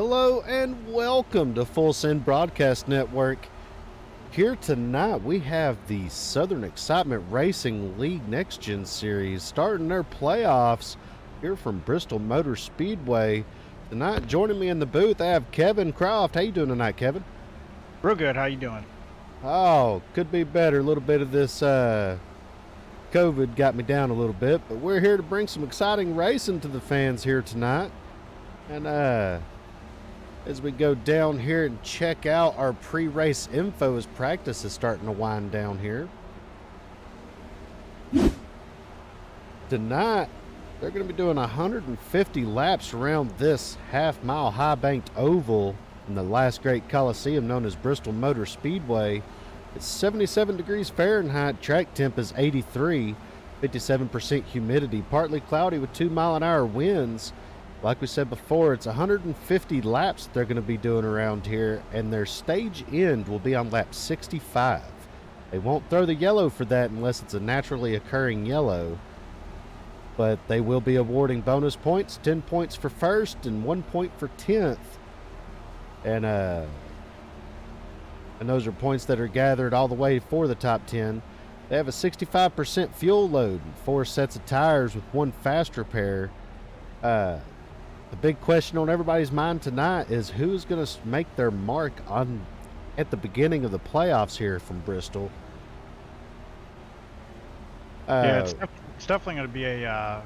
Hello and welcome to Full Send Broadcast Network. Here tonight we have the Southern Excitement Racing League Next Gen Series starting their playoffs here from Bristol Motor Speedway. Tonight joining me in the booth I have Kevin Croft. How you doing tonight, Kevin? Real good. How you doing? Oh, could be better. A little bit of this COVID got me down a little bit, but we're here to bring some exciting racing to the fans here tonight. And as we go down here and check out our pre-race info as practice is starting to wind down here. Tonight, they're going to be doing 150 laps around this half-mile high-banked oval in the last great coliseum known as Bristol Motor Speedway. It's 77 degrees Fahrenheit, track temp is 83, 57% humidity, partly cloudy with 2-mile-an-hour winds. Like we said before, it's 150 laps they're going to be doing around here, and their stage end will be on lap 65. They won't throw the yellow for that unless it's a naturally occurring yellow, but they will be awarding bonus points, 10 points for first and 1 point for 10th. And those are points that are gathered all the way for the top 10. They have a 65% fuel load, 4 sets of tires with 1 fast repair. The big question on everybody's mind tonight is who's going to make their mark at the beginning of the playoffs here from Bristol. Yeah, it's definitely going to be a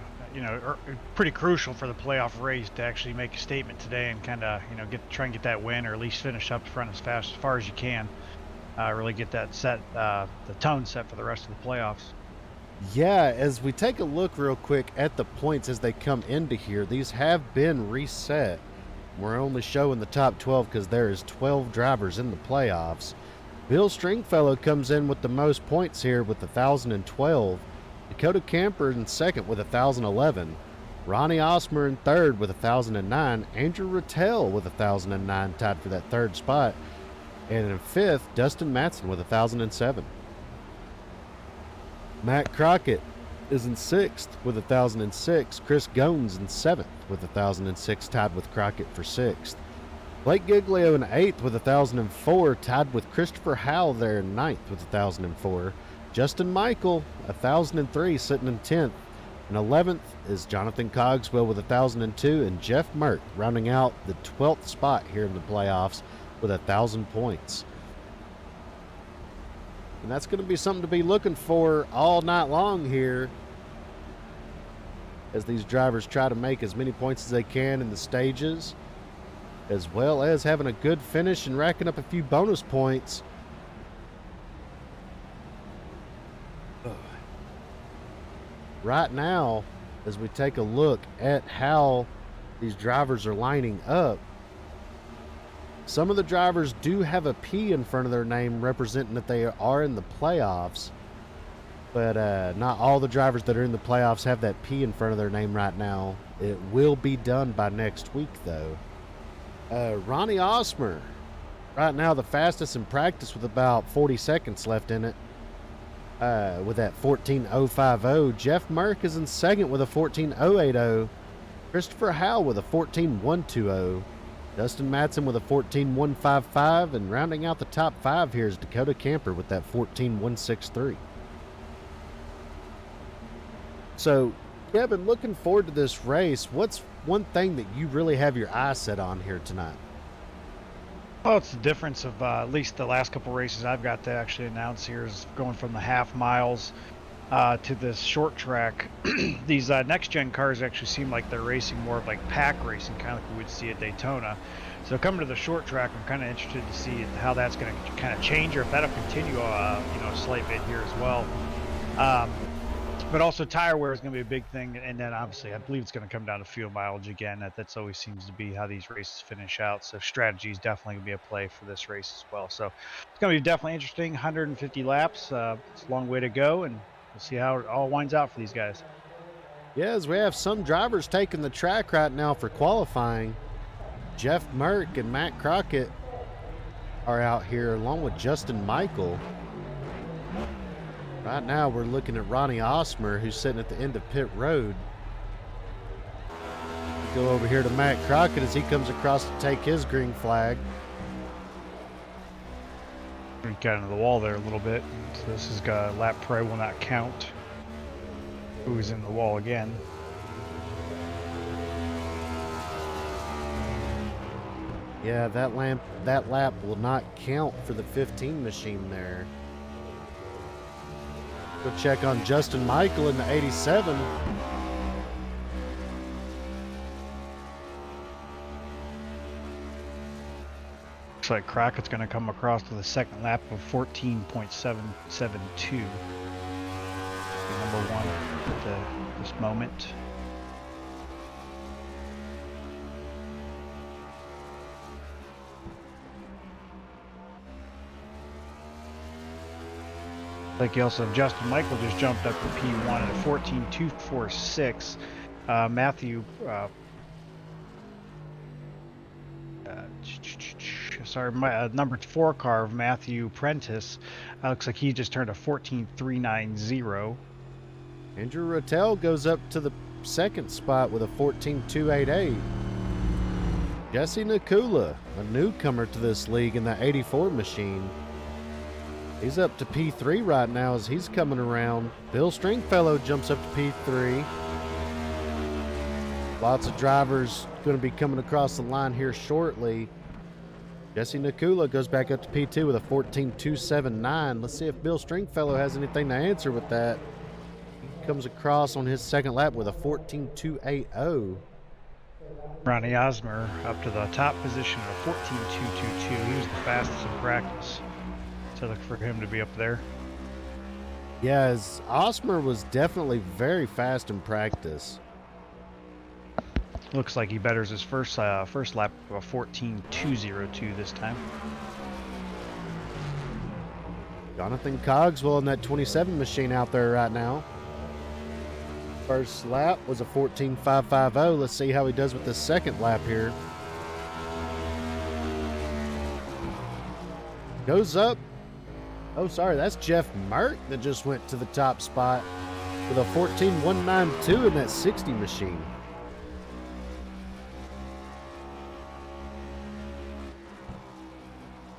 pretty crucial for the playoff race to actually make a statement today and kind of try and get that win, or at least finish up front as far as you can. Really get that set, the tone set for the rest of the playoffs. Yeah, as we take a look real quick at the points as they come into here, these have been reset. We're only showing the top 12 because there is 12 drivers in the playoffs. Bill Stringfellow comes in with the most points here with 1,012. Dakota Camper in second with 1,011. Ronnie Osmer in third with 1,009. Andrew Rattel with 1,009 tied for that third spot. And in fifth, Dustin Matson with 1,007. Matt Crockett is in sixth with 1,006. Chris Gones in seventh with 1,006, tied with Crockett for sixth. Blake Giglio in eighth with 1,004, tied with Christopher Howell there in ninth with 1,004. Justin Michael, 1,003, sitting in 10th. And 11th is Jonathan Cogswell with 1,002, and Jeff Merck rounding out the 12th spot here in the playoffs with 1,000 points. And that's going to be something to be looking for all night long here as these drivers try to make as many points as they can in the stages, as well as having a good finish and racking up a few bonus points. Right now, as we take a look at how these drivers are lining up, some of the drivers do have a P in front of their name representing that they are in the playoffs, but not all the drivers that are in the playoffs have that P in front of their name right now. It will be done by next week, though. Ronnie Osmer, right now the fastest in practice with about 40 seconds left in it, with that 14.050. Jeff Merck is in second with a 14.080. Christopher Howell with a 14.120. Dustin Matson with a 14.155, and rounding out the top 5 here is Dakota Camper with that 14.163. So, Kevin, looking forward to this race. What's one thing that you really have your eye set on here tonight? Well, it's the difference of at least the last couple races I've got to actually announce here is going from the half miles to this short track. These next gen cars actually seem like they're racing more of like pack racing, kind of like we would see at Daytona. So coming to the short track, I'm kind of interested to see how that's going to kind of change, or if that'll continue a slight bit here as well. But also tire wear is going to be a big thing, and then obviously I believe it's going to come down to fuel mileage again. That's always seems to be how these races finish out. So strategy is definitely going to be a play for this race as well. So it's going to be definitely interesting. 150 laps, it's a long way to go, and we'll see how it all winds out for these guys. Yes, we have some drivers taking the track right now for qualifying. Jeff Merck and Matt Crockett are out here along with Justin Michael. Right now we're looking at Ronnie Osmer, who's sitting at the end of pit road. Go over here to Matt Crockett as he comes across to take his green flag. We got into the wall there a little bit. So this is lap probably will not count. Who's in the wall again? Yeah, that lap will not count for the 15 machine there. Go check on Justin Michael in the 87. Looks like Crockett's going to come across to the second lap of 14.772. Number one at this moment. Like you also have Justin Michael just jumped up to P1 at 14.246. Matthew, number 4 car of Matthew Prentice looks like he just turned a 14.390. Andrew Rottell goes up to the second spot with a 14.288. Jesse Nakula, a newcomer to this league in the 84 machine. He's up to P3 right now as he's coming around. Bill Stringfellow jumps up to P3. Lots of drivers going to be coming across the line here shortly. Jesse Nakula goes back up to P2 with a 14.279. Let's see if Bill Stringfellow has anything to answer with that. He comes across on his second lap with a 14.280. Ronnie Osmer up to the top position of 14.222. He was the fastest in practice. So look for him to be up there. Yeah, Osmer was definitely very fast in practice. Looks like he betters his first lap of a 14.202 this time. Jonathan Cogswell in that 27 machine out there right now. First lap was a 14.550. Let's see how he does with the second lap here. Goes up. Oh, sorry, that's Jeff Merck that just went to the top spot with a 14.192 in that 60 machine.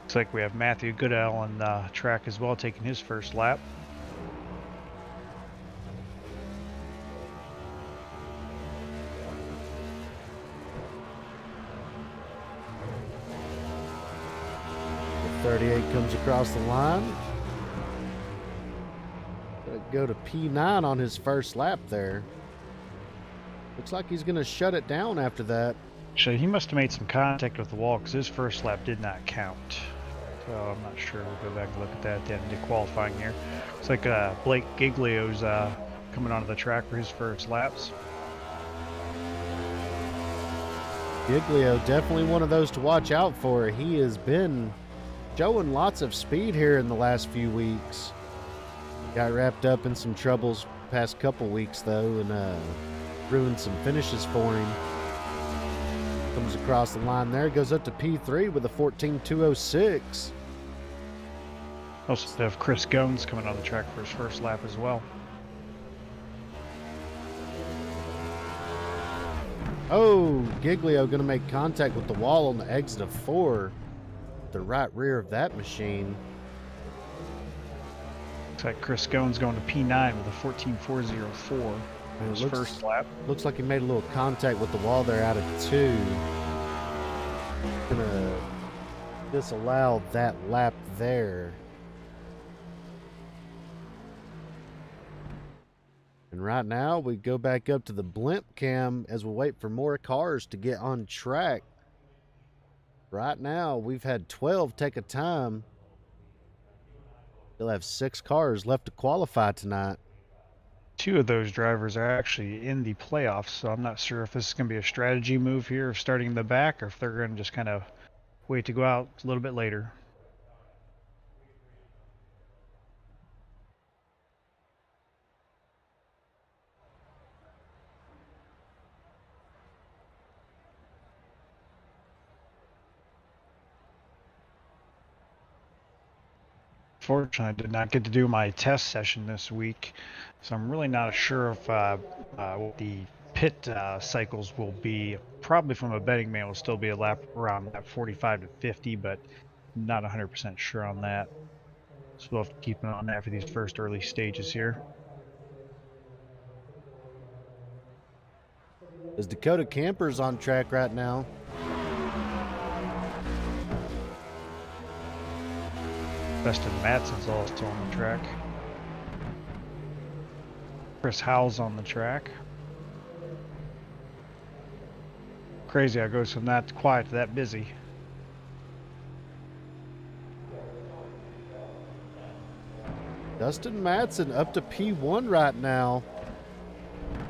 Looks like we have Matthew Goodell on the track as well, taking his first lap. The 38 comes across the line. Gonna go to P9 on his first lap there. Looks like he's going to shut it down after that. Actually, he must have made some contact with the wall because his first lap did not count. So I'm not sure. We'll go back and look at that at the end of the qualifying here. Looks like Blake Giglio's coming onto the track for his first laps. Giglio, definitely one of those to watch out for. He has been showing lots of speed here in the last few weeks. Got wrapped up in some troubles past couple weeks though, and ruined some finishes for him. Comes across the line there, goes up to P3 with a 14.206. Also have Chris Goins coming on the track for his first lap as well. Oh, Giglio going to make contact with the wall on the exit of 4. The right rear of that machine. Looks like Chris Goins going to P9 with a 14.404 on his first lap. Looks like he made a little contact with the wall there out of 2. Gonna disallow that lap there. And right now we go back up to the blimp cam as we wait for more cars to get on track. Right now we've had 12 take a time. Still have 6 cars left to qualify tonight. 2 of those drivers are actually in the playoffs, so I'm not sure if this is going to be a strategy move here of starting in the back or if they're going to just kind of wait to go out a little bit later. Fortunately, I did not get to do my test session this week, so I'm really not sure if what the pit cycles will be probably, from a betting man, will still be a lap around that 45 to 50, but not 100% sure on that. So we'll have to keep an eye on that for these first early stages here. As Dakota Camper's on track right now. Dustin Matson's also on the track. Chris Howell's on the track. Crazy how it goes from that quiet to that busy. Dustin Matson up to P1 right now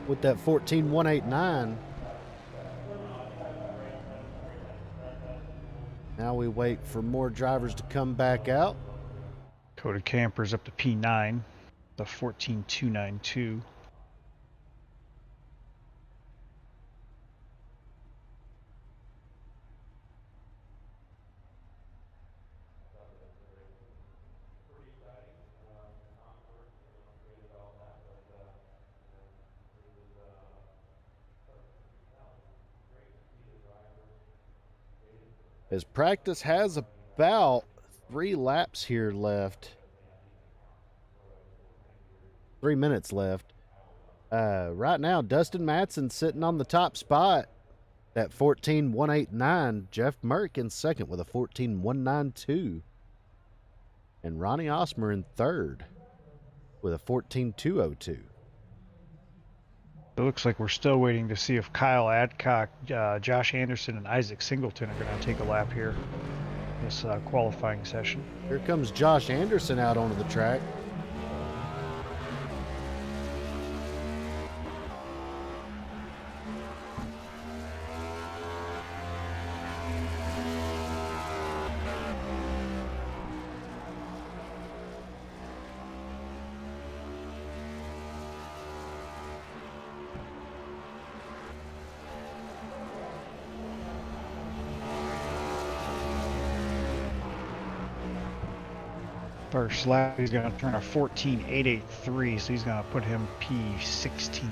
with that 14.189. Now we wait for more drivers to come back out. Dakota Camper's up to P9, the 14.292. As practice has about 3 laps here left. 3 minutes left. Right now, Dustin Matson sitting on the top spot at 14.189. Jeff Merck in second with a 14.192. And Ronnie Osmer in third with a 14.202. It looks like we're still waiting to see if Kyle Adcock, Josh Anderson, and Isaac Singleton are going to take a lap here this qualifying session. Here comes Josh Anderson out onto the track. First lap, he's going to turn a 14.883, so he's going to put him P16.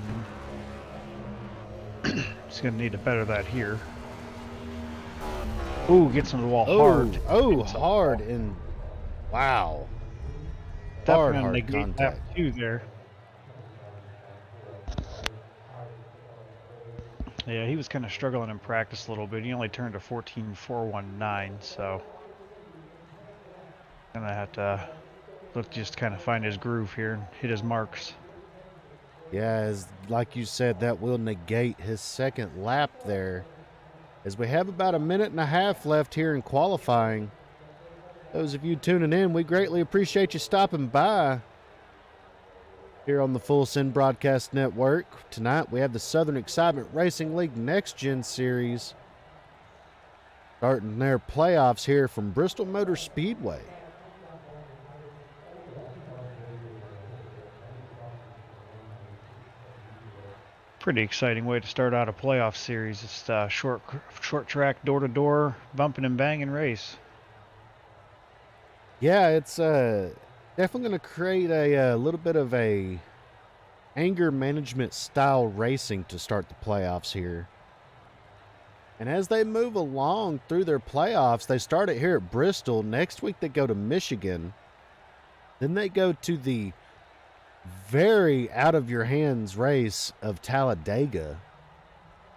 He's going to need to better that here. Ooh, gets into the wall hard. Oh, hard and wow. Hard Hard contact. Lap 2 there. Yeah, he was kind of struggling in practice a little bit. He only turned a 14.419, so gonna have to look, just kind of find his groove here and hit his marks. Yeah, as like you said, that will negate his second lap there. As we have about a minute and a half left here in qualifying. Those of you tuning in, we greatly appreciate you stopping by here on the Full Send Broadcast Network. Tonight we have the Southern Excitement Racing League Next Gen Series starting their playoffs here from Bristol Motor Speedway. Pretty exciting way to start out a playoff series. It's short track, door-to-door, bumping and banging race. Yeah, it's definitely going to create a little bit of a anger management style racing to start the playoffs here. And as they move along through their playoffs, they start it here at Bristol. Next week they go to Michigan. Then they go to the very out of your hands race of Talladega,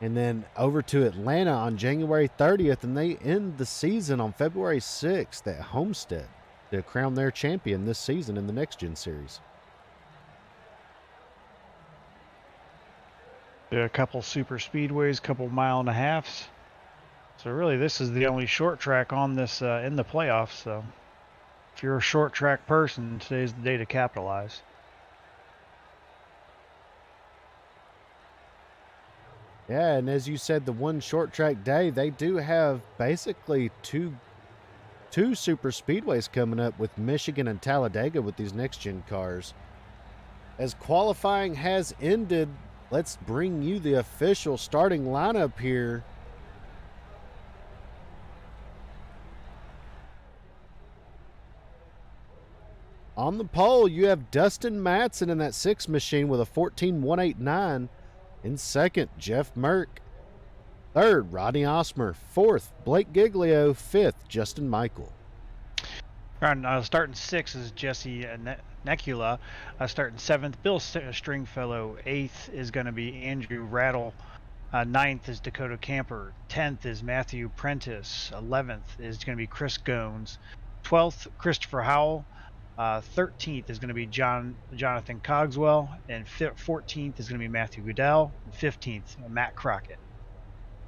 and then over to Atlanta on January 30th, and they end the season on February 6th at Homestead to crown their champion this season in the Next Gen Series. A couple super speedways, couple mile and a halves. So really, this is the only short track on this in the playoffs. So if you're a short track person, today's the day to capitalize. Yeah, and as you said, the one short track day, they do have basically two super speedways coming up with Michigan and Talladega with these next gen cars. As qualifying has ended, let's bring you the official starting lineup here. On the pole, you have Dustin Matson in that 6 machine with a 14.189. In second, Jeff Merck. Third, Rodney Osmer. Fourth, Blake Giglio. Fifth, Justin Michael. Starting sixth is Jesse Necula. Starting seventh, Bill Stringfellow. Eighth is going to be Andrew Rattle. Ninth is Dakota Camper. 10th is Matthew Prentice. 11th is going to be Chris Gones. 12th, Christopher Howell. 13th is going to be Jonathan Cogswell. And 14th is going to be Matthew Goodell. And 15th, Matt Crockett.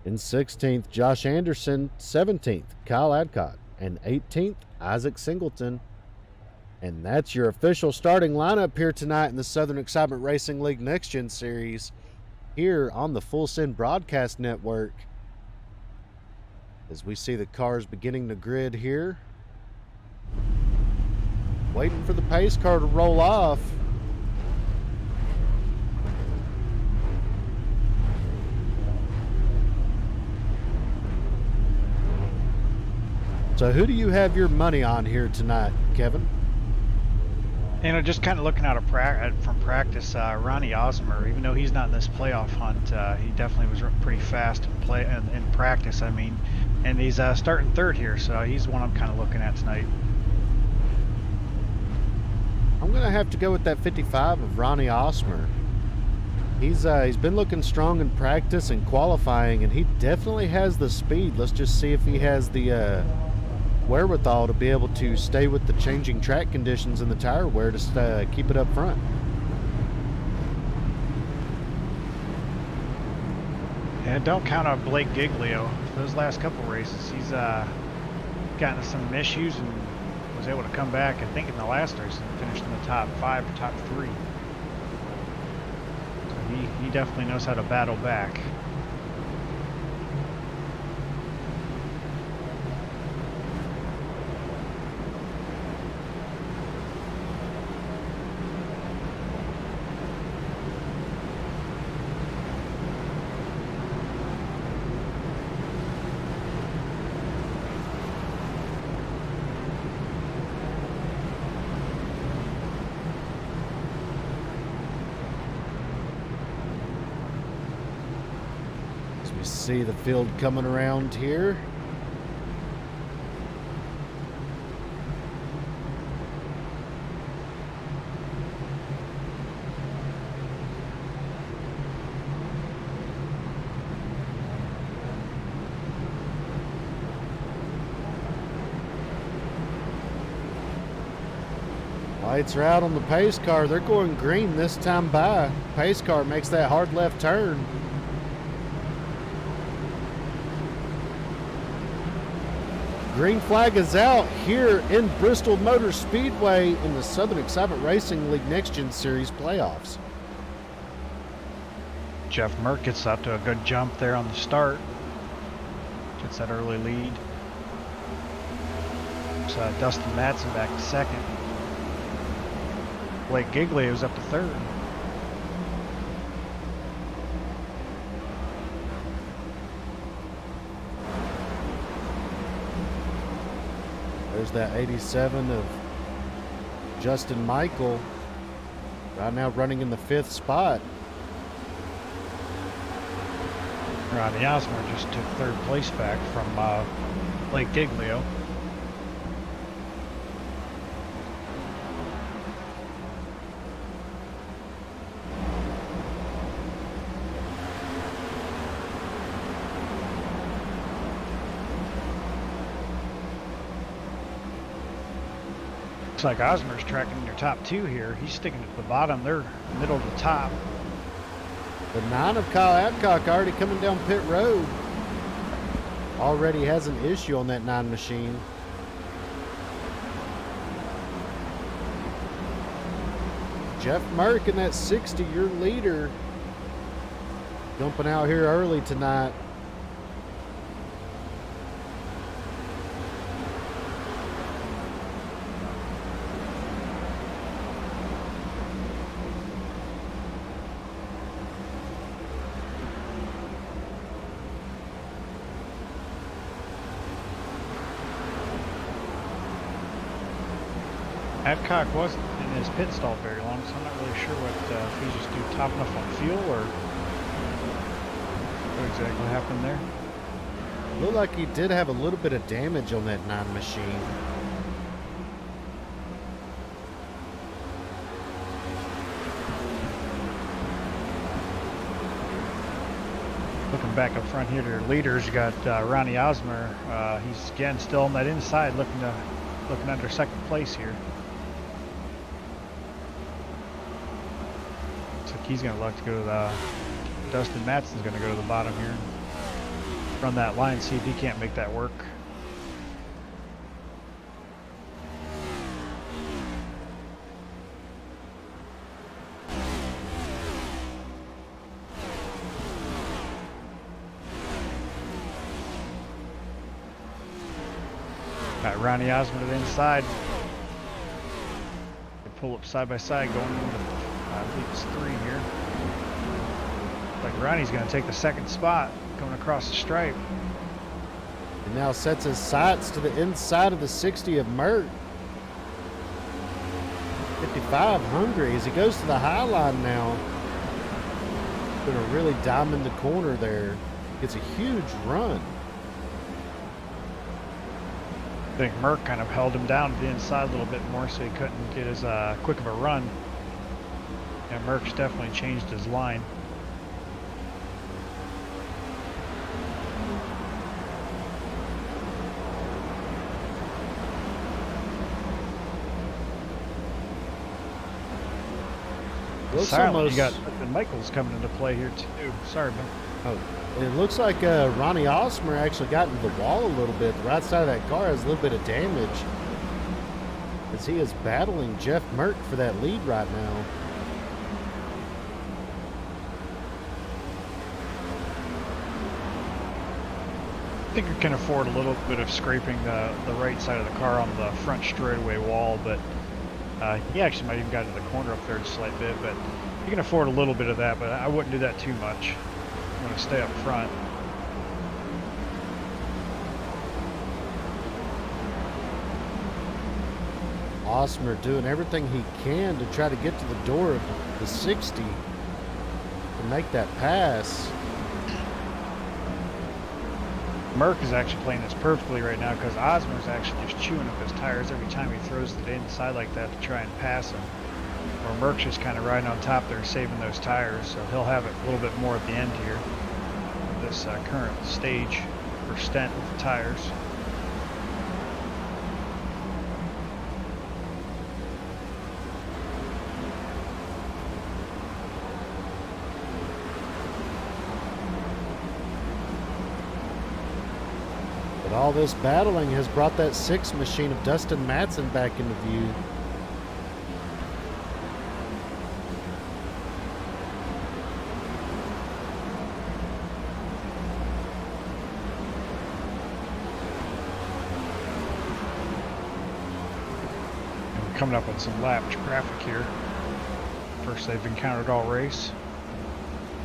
In 16th, Josh Anderson. 17th, Kyle Adcock. And 18th, Isaac Singleton. And that's your official starting lineup here tonight in the Southern Excitement Racing League Next Gen Series here on the Full Send Broadcast Network. As we see the cars beginning to grid here. Waiting for the pace car to roll off. So who do you have your money on here tonight, Kevin? Just kind of looking out from practice, Ronnie Osmer, even though he's not in this playoff hunt, he definitely was pretty fast in practice. I mean, and he's starting third here, so he's one I'm kind of looking at tonight. I'm gonna have to go with that 55 of Ronnie Osmer. He's been looking strong in practice and qualifying, and he definitely has the speed. Let's just see if he has the wherewithal to be able to stay with the changing track conditions and the tire wear to keep it up front. And don't count on Blake Giglio. Those last couple races, he's gotten some issues and was able to come back, I think, in the last race and finished in the top 5 or top 3. So he definitely knows how to battle back. We see the field coming around here. Lights are out on the pace car. They're going green this time by. Pace car makes that hard left turn. Green flag is out here in Bristol Motor Speedway in the Southern Excitement Racing League Next Gen Series playoffs. Jeff Merck gets out to a good jump there on the start. Gets that early lead. So Dustin Madsen back to second. Blake Giglio's up to third. There's that 87 of Justin Michael, right now running in the 5th spot. Rodney Osmer just took third place back from Blake Giglio. Looks like Osmer's tracking their top 2 here. He's sticking at the bottom. They're middle to top. The 9 of Kyle Adcock already coming down pit road. Already has an issue on that 9 machine. Jeff Merck in that 60, your leader, jumping out here early tonight. Adcock wasn't in his pit stall very long, so I'm not really sure what if he's just too top enough on fuel or What exactly happened there? Looked like he did have a little bit of damage on that 9 machine. Looking back up front here to their leaders, you got Ronnie Osmer. He's again still on that inside, looking under second place here. Looks like he's going to look to go to the. Dustin Matson's going to go to the bottom here, run that line, see if he can't make that work. Got Ronnie Osmond to the inside. They pull up side by side going into, I believe it's 3 here. Like Ronnie's going to take the second spot going across the stripe. He now sets his sights to the inside of the 60 of Mert. 55 hungry as he goes to the high line now. Gonna really diamond the corner there. Gets a huge run. I think Merck kind of held him down to the inside a little bit more so he couldn't get as quick of a run. And Merck's definitely changed his line. Looks Silent, almost. you got Michaels coming into play here too. Sorry, man. Oh, it looks like Ronnie Osmer actually got into the wall a little bit. The right side of that car has a little bit of damage as he is battling Jeff Merck for that lead right now. I think you can afford a little bit of scraping the right side of the car on the front straightaway wall, but he actually might even got into the corner up there a slight bit, but you can afford a little bit of that, but I wouldn't do that too much. You want to stay up front. Osmer doing everything he can to try to get to the door of the 60 to make that pass. Merck is actually playing this perfectly right now because Osmer's actually just chewing up his tires every time he throws it inside like that to try and pass him. Or Merck's just kind of riding on top there saving those tires, so he'll have it a little bit more at the end here of this current stage or stent with the tires. But all this battling has brought that 6 machine of Dustin Matson back into view. And we're coming up on some lap traffic here. First they've encountered all race.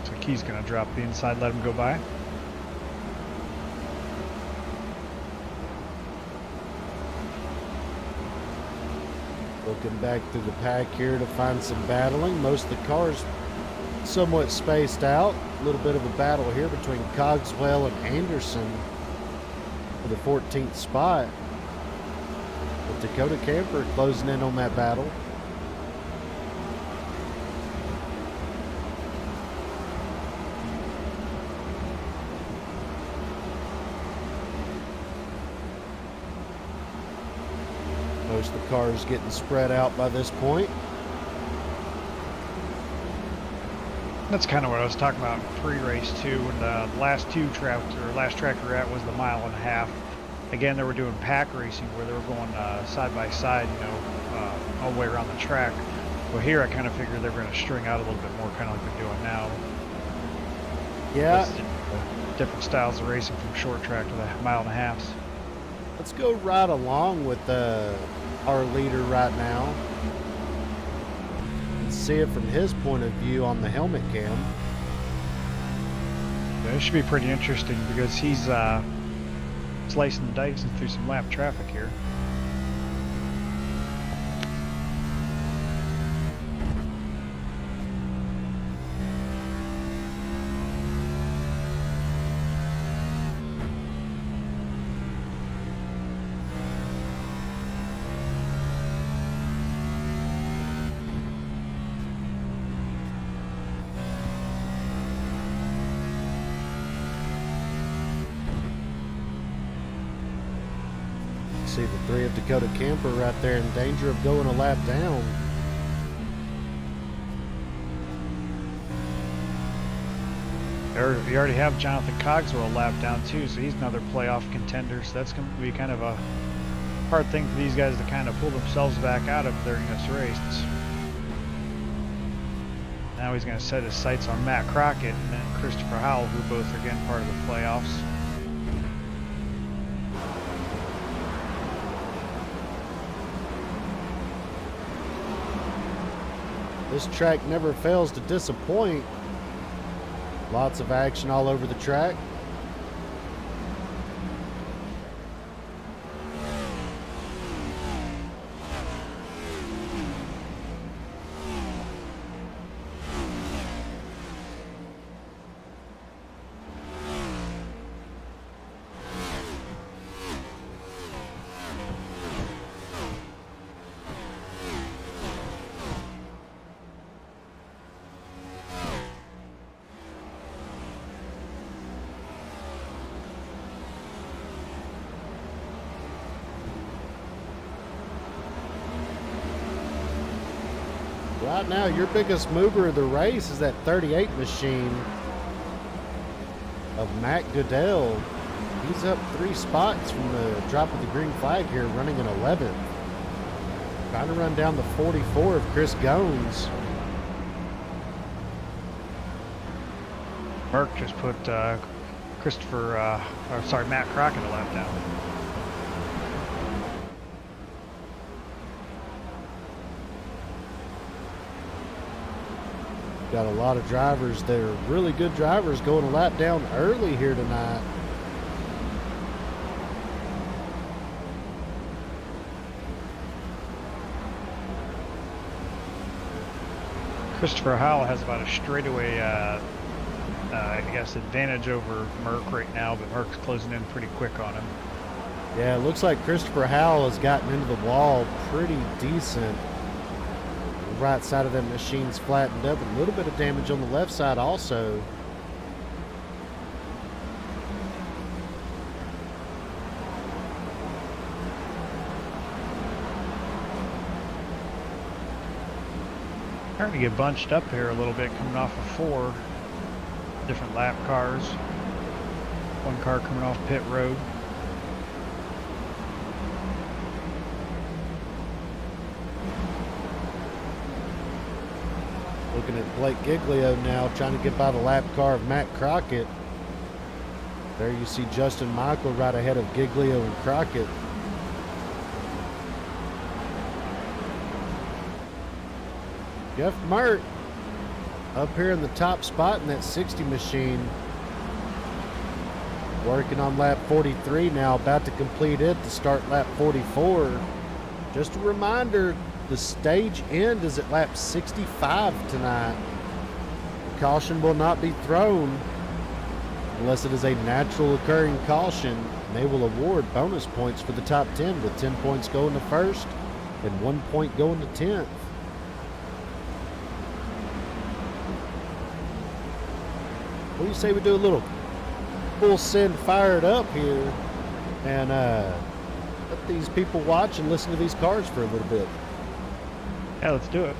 So Key's going to drop the inside, let him go by. Looking back through the pack here to find some battling. Most of the cars somewhat spaced out. A little bit of a battle here between Cogswell and Anderson for the 14th spot. But Dakota Camper closing in on that battle. Most of the cars getting spread out by this point. That's kind of what I was talking about pre-race too. When the last track we were at was the 1.5 miles. Again, they were doing pack racing where they were going side by side, all the way around the track. Well, here I kind of figured they were going to string out a little bit more, kind of like they're doing now. Yeah. Different styles of racing from short track to the 1.5 miles. Let's go right along with our leader right now and see it from his point of view on the helmet cam. Yeah, it should be pretty interesting because he's slicing and dicing through some lap traffic here. See the 3 of Dakota Camper right there in danger of going a lap down. You already have Jonathan Cogswell lap down too, so he's another playoff contender. So that's going to be kind of a hard thing for these guys to kind of pull themselves back out of during this race. Now he's going to set his sights on Matt Crockett and then Christopher Howell, who both are again part of the playoffs. This track never fails to disappoint. Lots of action all over the track. Right now, your biggest mover of the race is that 38 machine of Matt Goodell. He's up 3 spots from the drop of the green flag here, running in 11th. Trying to run down the 44 of Chris Gones. Merck just put Matt Crockett a lap down. Got a lot of drivers that are really good drivers going a lap down early here tonight. Christopher Howell has about a straightaway, advantage over Merck right now, but Merck's closing in pretty quick on him. Yeah, it looks like Christopher Howell has gotten into the wall pretty decent. The right side of that machine's flattened up. A little bit of damage on the left side also. Starting to get bunched up here a little bit, coming off of 4 different lap cars. One car coming off pit road. Looking at Blake Giglio now, trying to get by the lap car of Matt Crockett. There you see Justin Michael right ahead of Giglio and Crockett. Jeff Mert up here in the top spot in that 60 machine. Working on lap 43 now, about to complete it to start lap 44. Just a reminder, the stage end is at lap 65 tonight. Caution will not be thrown unless it is a natural occurring caution. And they will award bonus points for the top 10, with 10 points going to first and 1 point going to 10th. What do you say we do a little full send fired up here and let these people watch and listen to these cars for a little bit? Yeah, let's do it.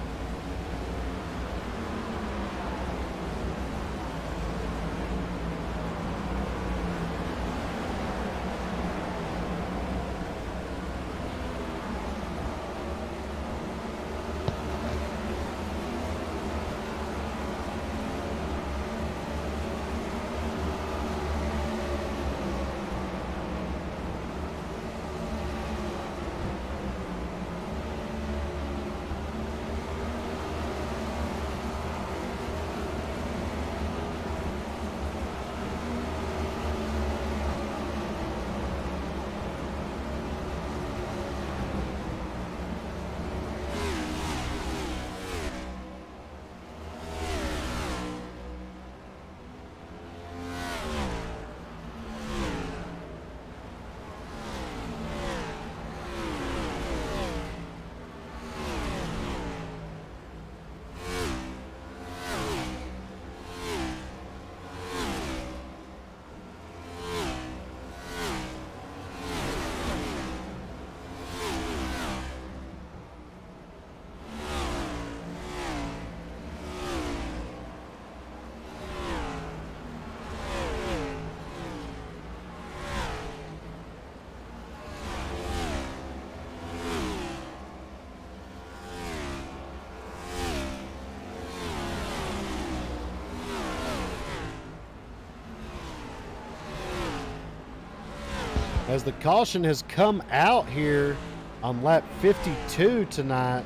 as the caution has come out here on lap 52 tonight.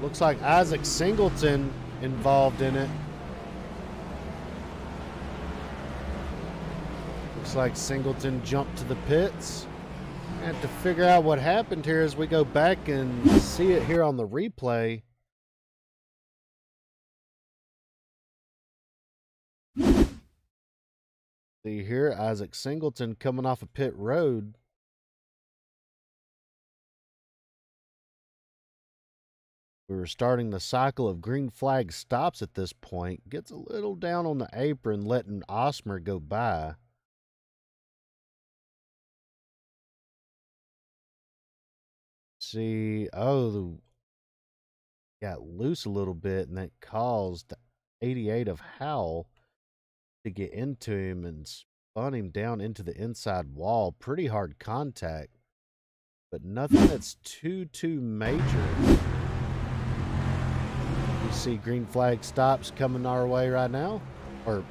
Looks like Isaac Singleton involved in it. Looks like Singleton jumped to the pits. And to figure out what happened here as we go back and see it here on the replay. See here, Isaac Singleton coming off a pit road. We were starting the cycle of green flag stops at this point. Gets a little down on the apron, letting Osmer go by. See, oh, got loose a little bit, and that caused 88 of Howell to get into him and spun him down into the inside wall. Pretty hard contact, but nothing that's too major. You see green flag stops coming our way right now, or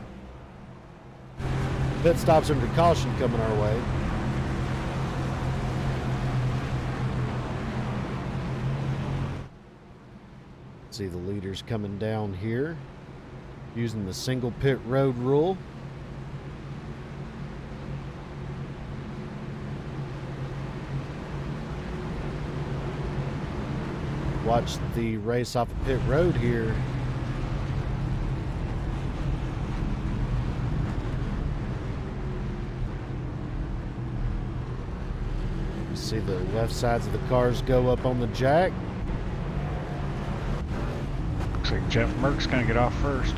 pit stops under caution coming our way. See the leaders coming down here using the single pit road rule. Watch the race off of pit road here. You see the left sides of the cars go up on the jack. Looks like Jeff Merck's going to get off first.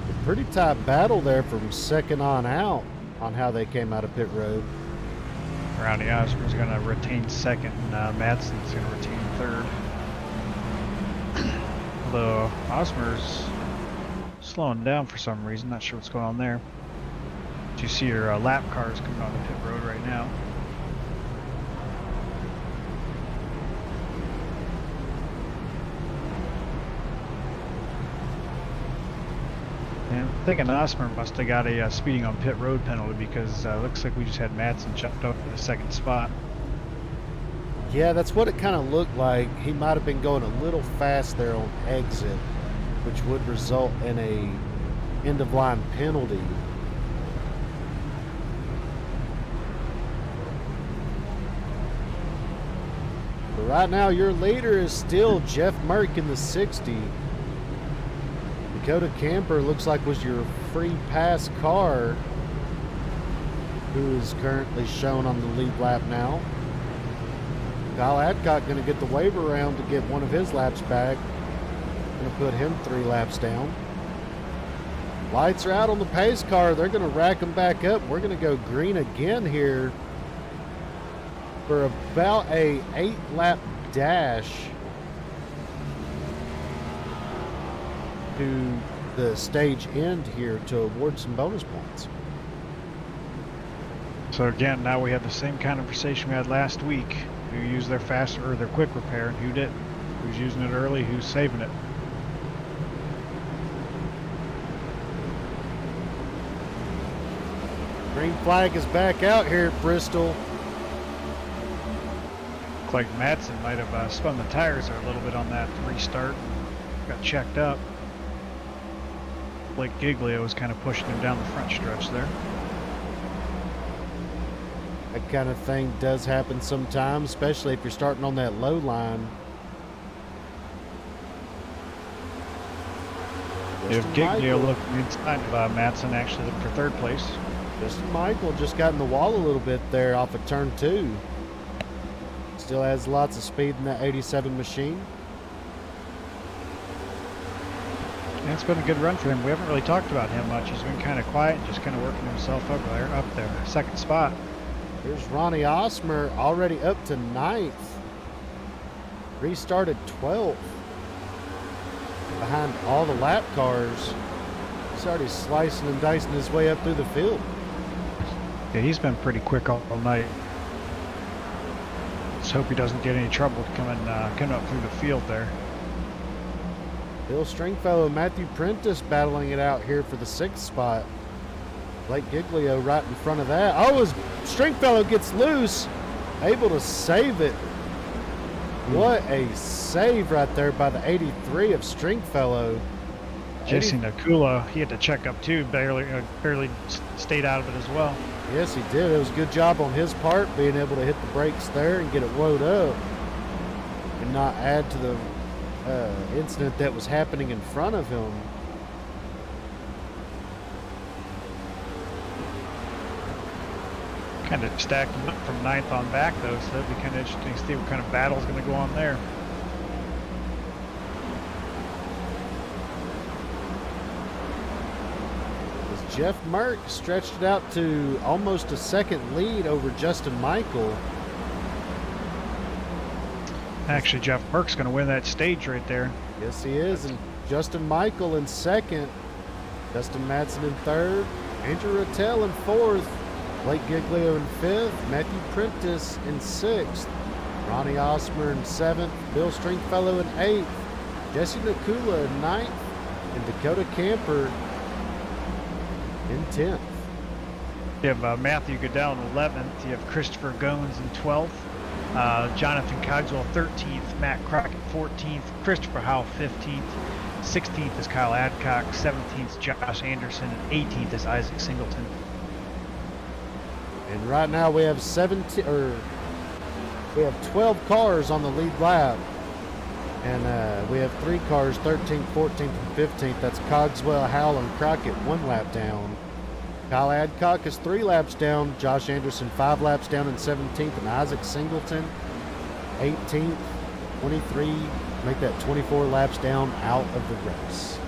A pretty tight battle there from second on out on how they came out of pit road. Ronnie Osmer's going to retain second, and Madsen's going to retain third. Although Osmer's slowing down for some reason, not sure what's going on there. But you see your lap cars coming on the pit road right now. And I'm thinking Osmer must have got a speeding on pit road penalty because looks like we just had Madsen chucked up in the second spot. Yeah, that's what it kind of looked like. He might have been going a little fast there on exit, which would result in a end of line penalty. But right now your leader is still Jeff Merck in the 60. Dakota Camper looks like was your free pass car, who is currently shown on the lead lap now. Kyle Adcock going to get the waiver round to get one of his laps back. Going to put him 3 laps down. Lights are out on the pace car. They're going to rack them back up. We're going to go green again here for about a 8-lap dash to the stage end here to award some bonus points. So again, now we have the same conversation we had last week. Who used their fast or their quick repair and who didn't? Who's using it early? Who's saving it? Green flag is back out here at Bristol. Looks like Madsen might have spun the tires there a little bit on that restart. Got checked up. Blake Giglio was kind of pushing him down the front stretch there. That kind of thing does happen sometimes, especially if you're starting on that low line. If Giglio looking inside of Madsen actually looked for third place. Justin Michael just got in the wall a little bit there off of turn 2. Still has lots of speed in that 87 machine. Yeah, it's been a good run for him. We haven't really talked about him much. He's been kind of quiet, just kind of working himself up there, second spot. Here's Ronnie Osmer already up to 9th. Restarted 12th. Behind all the lap cars. He's already slicing and dicing his way up through the field. Yeah, he's been pretty quick all night. Let's hope he doesn't get any trouble coming up through the field there. Bill Stringfellow and Matthew Prentice battling it out here for the 6th spot. Blake Giglio right in front of that. Oh, as Stringfellow gets loose, able to save it. What a save right there by the 83 of Stringfellow. Jesse Nakula, he had to check up too, barely stayed out of it as well. Yes, he did. It was a good job on his part, being able to hit the brakes there and get it woed up and not add to the incident that was happening in front of him. Kind of stacked them up from 9th on back though, so that'd be kind of interesting to see what kind of battle's going to go on there. As Jeff Merck stretched it out to almost a second lead over Justin Michael. Actually, Jeff Merck's going to win that stage right there. Yes, he is. And Justin Michael in 2nd. Justin Madsen in 3rd. Andrew Rattel in 4th. Blake Giglio in 5th. Matthew Prentice in 6th. Ronnie Osmer in 7th. Bill Stringfellow in 8th. Jesse Nakula in 9th. And Dakota Camper in 10th. You have Matthew Goodell in 11th. You have Christopher Goins in 12th. Jonathan Cogswell 13th, Matt Crockett 14th, Christopher Howell 15th, 16th is Kyle Adcock, 17th is Josh Anderson, and 18th is Isaac Singleton. And right now we have 12 cars on the lead lap. And we have 3 cars, 13th, 14th, and 15th. That's Cogswell, Howell, and Crockett 1 lap down. Kyle Adcock is 3 laps down. Josh Anderson 5 laps down in 17th. And Isaac Singleton 18th, 23, make that 24 laps down out of the race.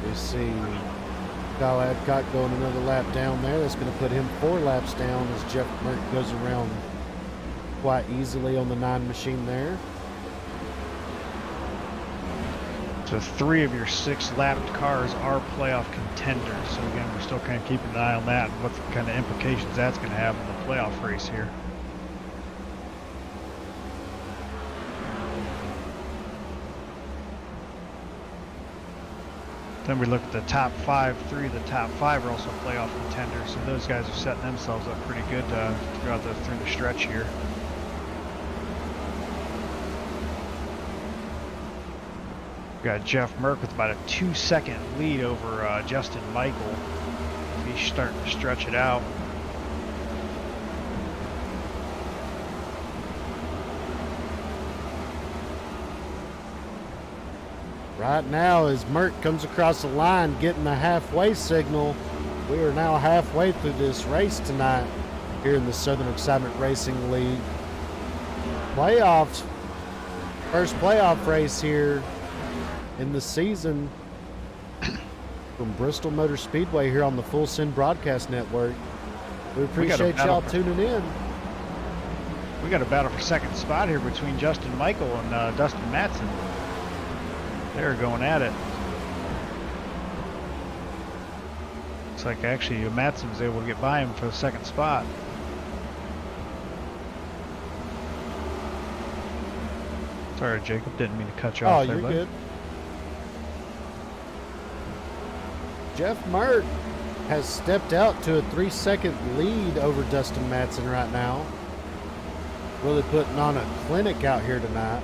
We see Kyle Adcock going another lap down there. That's going to put him 4 laps down as Jeff Merck goes around quite easily on the 9 machine there. So 3 of your 6 lapped cars are playoff contenders. So again, we're still kind of keeping an eye on that and what kind of implications that's going to have in the playoff race here. Then we look at the top 5. 3 of the top 5 are also playoff contenders. So those guys are setting themselves up pretty good throughout through the stretch here. Got Jeff Merck with about a 2-second lead over Justin Michael. He's starting to stretch it out. Right now, as Merck comes across the line, getting the halfway signal, we are now halfway through this race tonight here in the Southern Excitement Racing League. Playoffs, first playoff race here in the season from Bristol Motor Speedway here on the Full Send Broadcast Network. We appreciate y'all tuning in. We got a battle for second spot here between Justin Michael and Dustin Madsen. They're going at it. Looks like actually Madsen was able to get by him for the second spot. Sorry, Jacob, didn't mean to cut you off there. Oh, you're good. Jeff Merck has stepped out to a 3-second lead over Dustin Madsen right now. Really putting on a clinic out here tonight.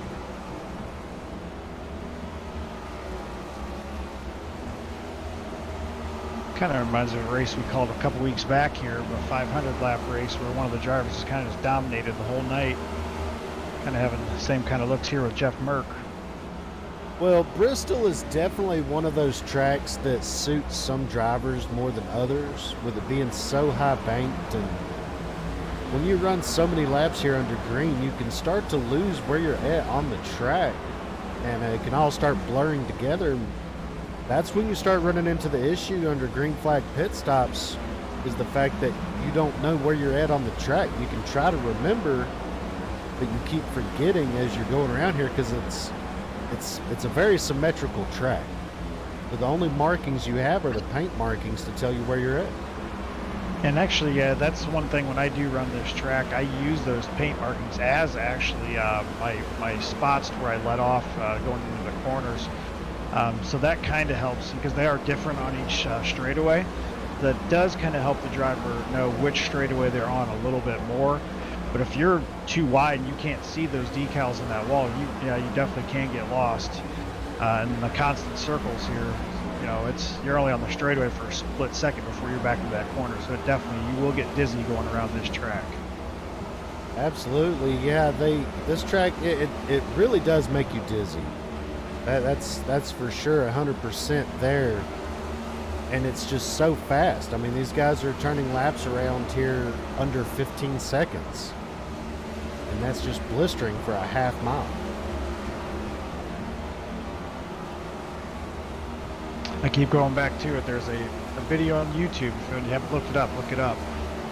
Kind of reminds me of a race we called a couple weeks back here, a 500 lap race where one of the drivers just kind of just dominated the whole night. Kind of having the same kind of looks here with Jeff Merck. Well, Bristol is definitely one of those tracks that suits some drivers more than others, with it being so high banked. And when you run so many laps here under green, you can start to lose where you're at on the track, and it can all start blurring together. That's when you start running into the issue under green flag pit stops, is the fact that you don't know where you're at on the track. You can try to remember, but you keep forgetting as you're going around here because it's a very symmetrical track. But the only markings you have are the paint markings to tell you where you're at. And actually, yeah, that's one thing when I do run this track, I use those paint markings as actually my spots where I let off going into the corners. So that kind of helps because they are different on each straightaway. That does kind of help the driver know which straightaway they're on a little bit more. But if you're too wide and you can't see those decals in that wall, you definitely can get lost. And the constant circles here, you're only on the straightaway for a split second before you're back into that corner. So it definitely, you will get dizzy going around this track. Absolutely, yeah. This track it really does make you dizzy. That's for sure 100% there. And it's just so fast. I mean, these guys are turning laps around here under 15 seconds. And that's just blistering for a half mile. I keep going back to it. There's a video on YouTube. If you haven't looked it up, look it up.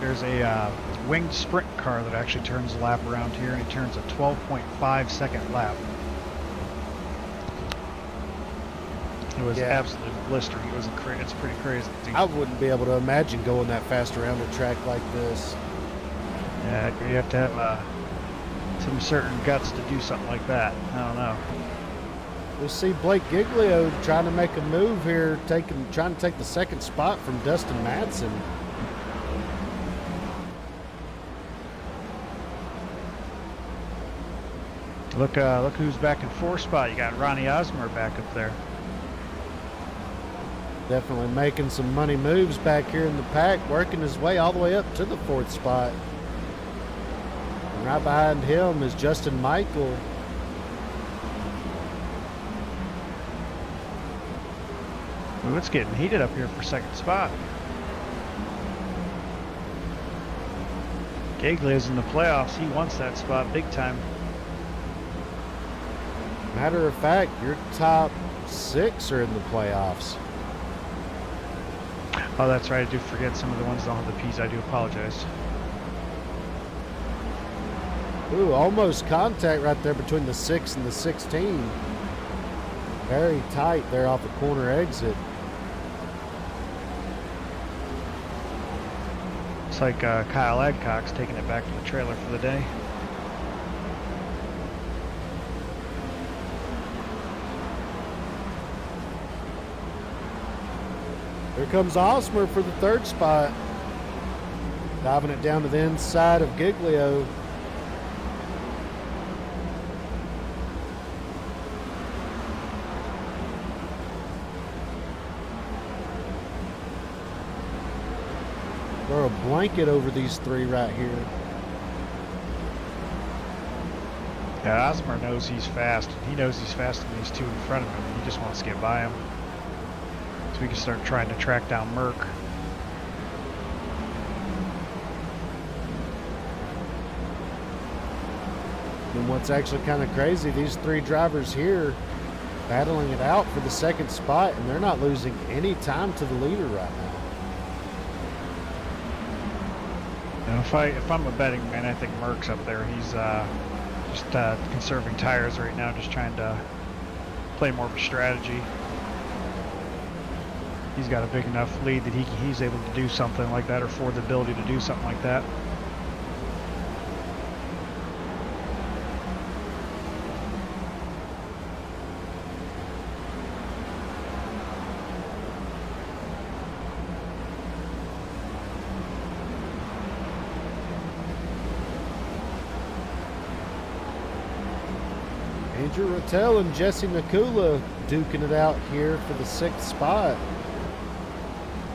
There's a winged sprint car that actually turns a lap around here, and he turns a 12.5 second lap. It was absolutely blistering. It's pretty crazy. I wouldn't be able to imagine going that fast around a track like this. Yeah, you have to have some certain guts to do something like that. I don't know. We see Blake Giglio trying to make a move here, trying to take the second spot from Dustin Madsen. Look who's back in fourth spot. You got Ronnie Osmer back up there. Definitely making some money moves back here in the pack, working his way all the way up to the fourth spot. And right behind him is Justin Michael. Ooh, it's getting heated up here for second spot. Giglio's in the playoffs. He wants that spot big time. Matter of fact, your top 6 are in the playoffs. Oh, that's right. I do forget some of the ones that don't have the P's. I do apologize. Ooh, almost contact right there between the 6 and the 16. Very tight there off the corner exit. Looks like Kyle Adcock's taking it back to the trailer for the day. Here comes Osmer for the third spot. Diving it down to the inside of Giglio. Throw a blanket over these 3 right here. Yeah, Osmer knows he's fast. He knows he's faster than these 2 in front of him. He just wants to get by him. So we can start trying to track down Merck. And what's actually kind of crazy, these 3 drivers here battling it out for the second spot, and they're not losing any time to the leader right now. You know, if I'm a betting man, I think Merck's up there. He's just conserving tires right now, just trying to play more of a strategy. He's got a big enough lead that he's able to do something like that, or for the ability to do something like that. Andrew Rattel and Jesse Nakula duking it out here for the 6th spot.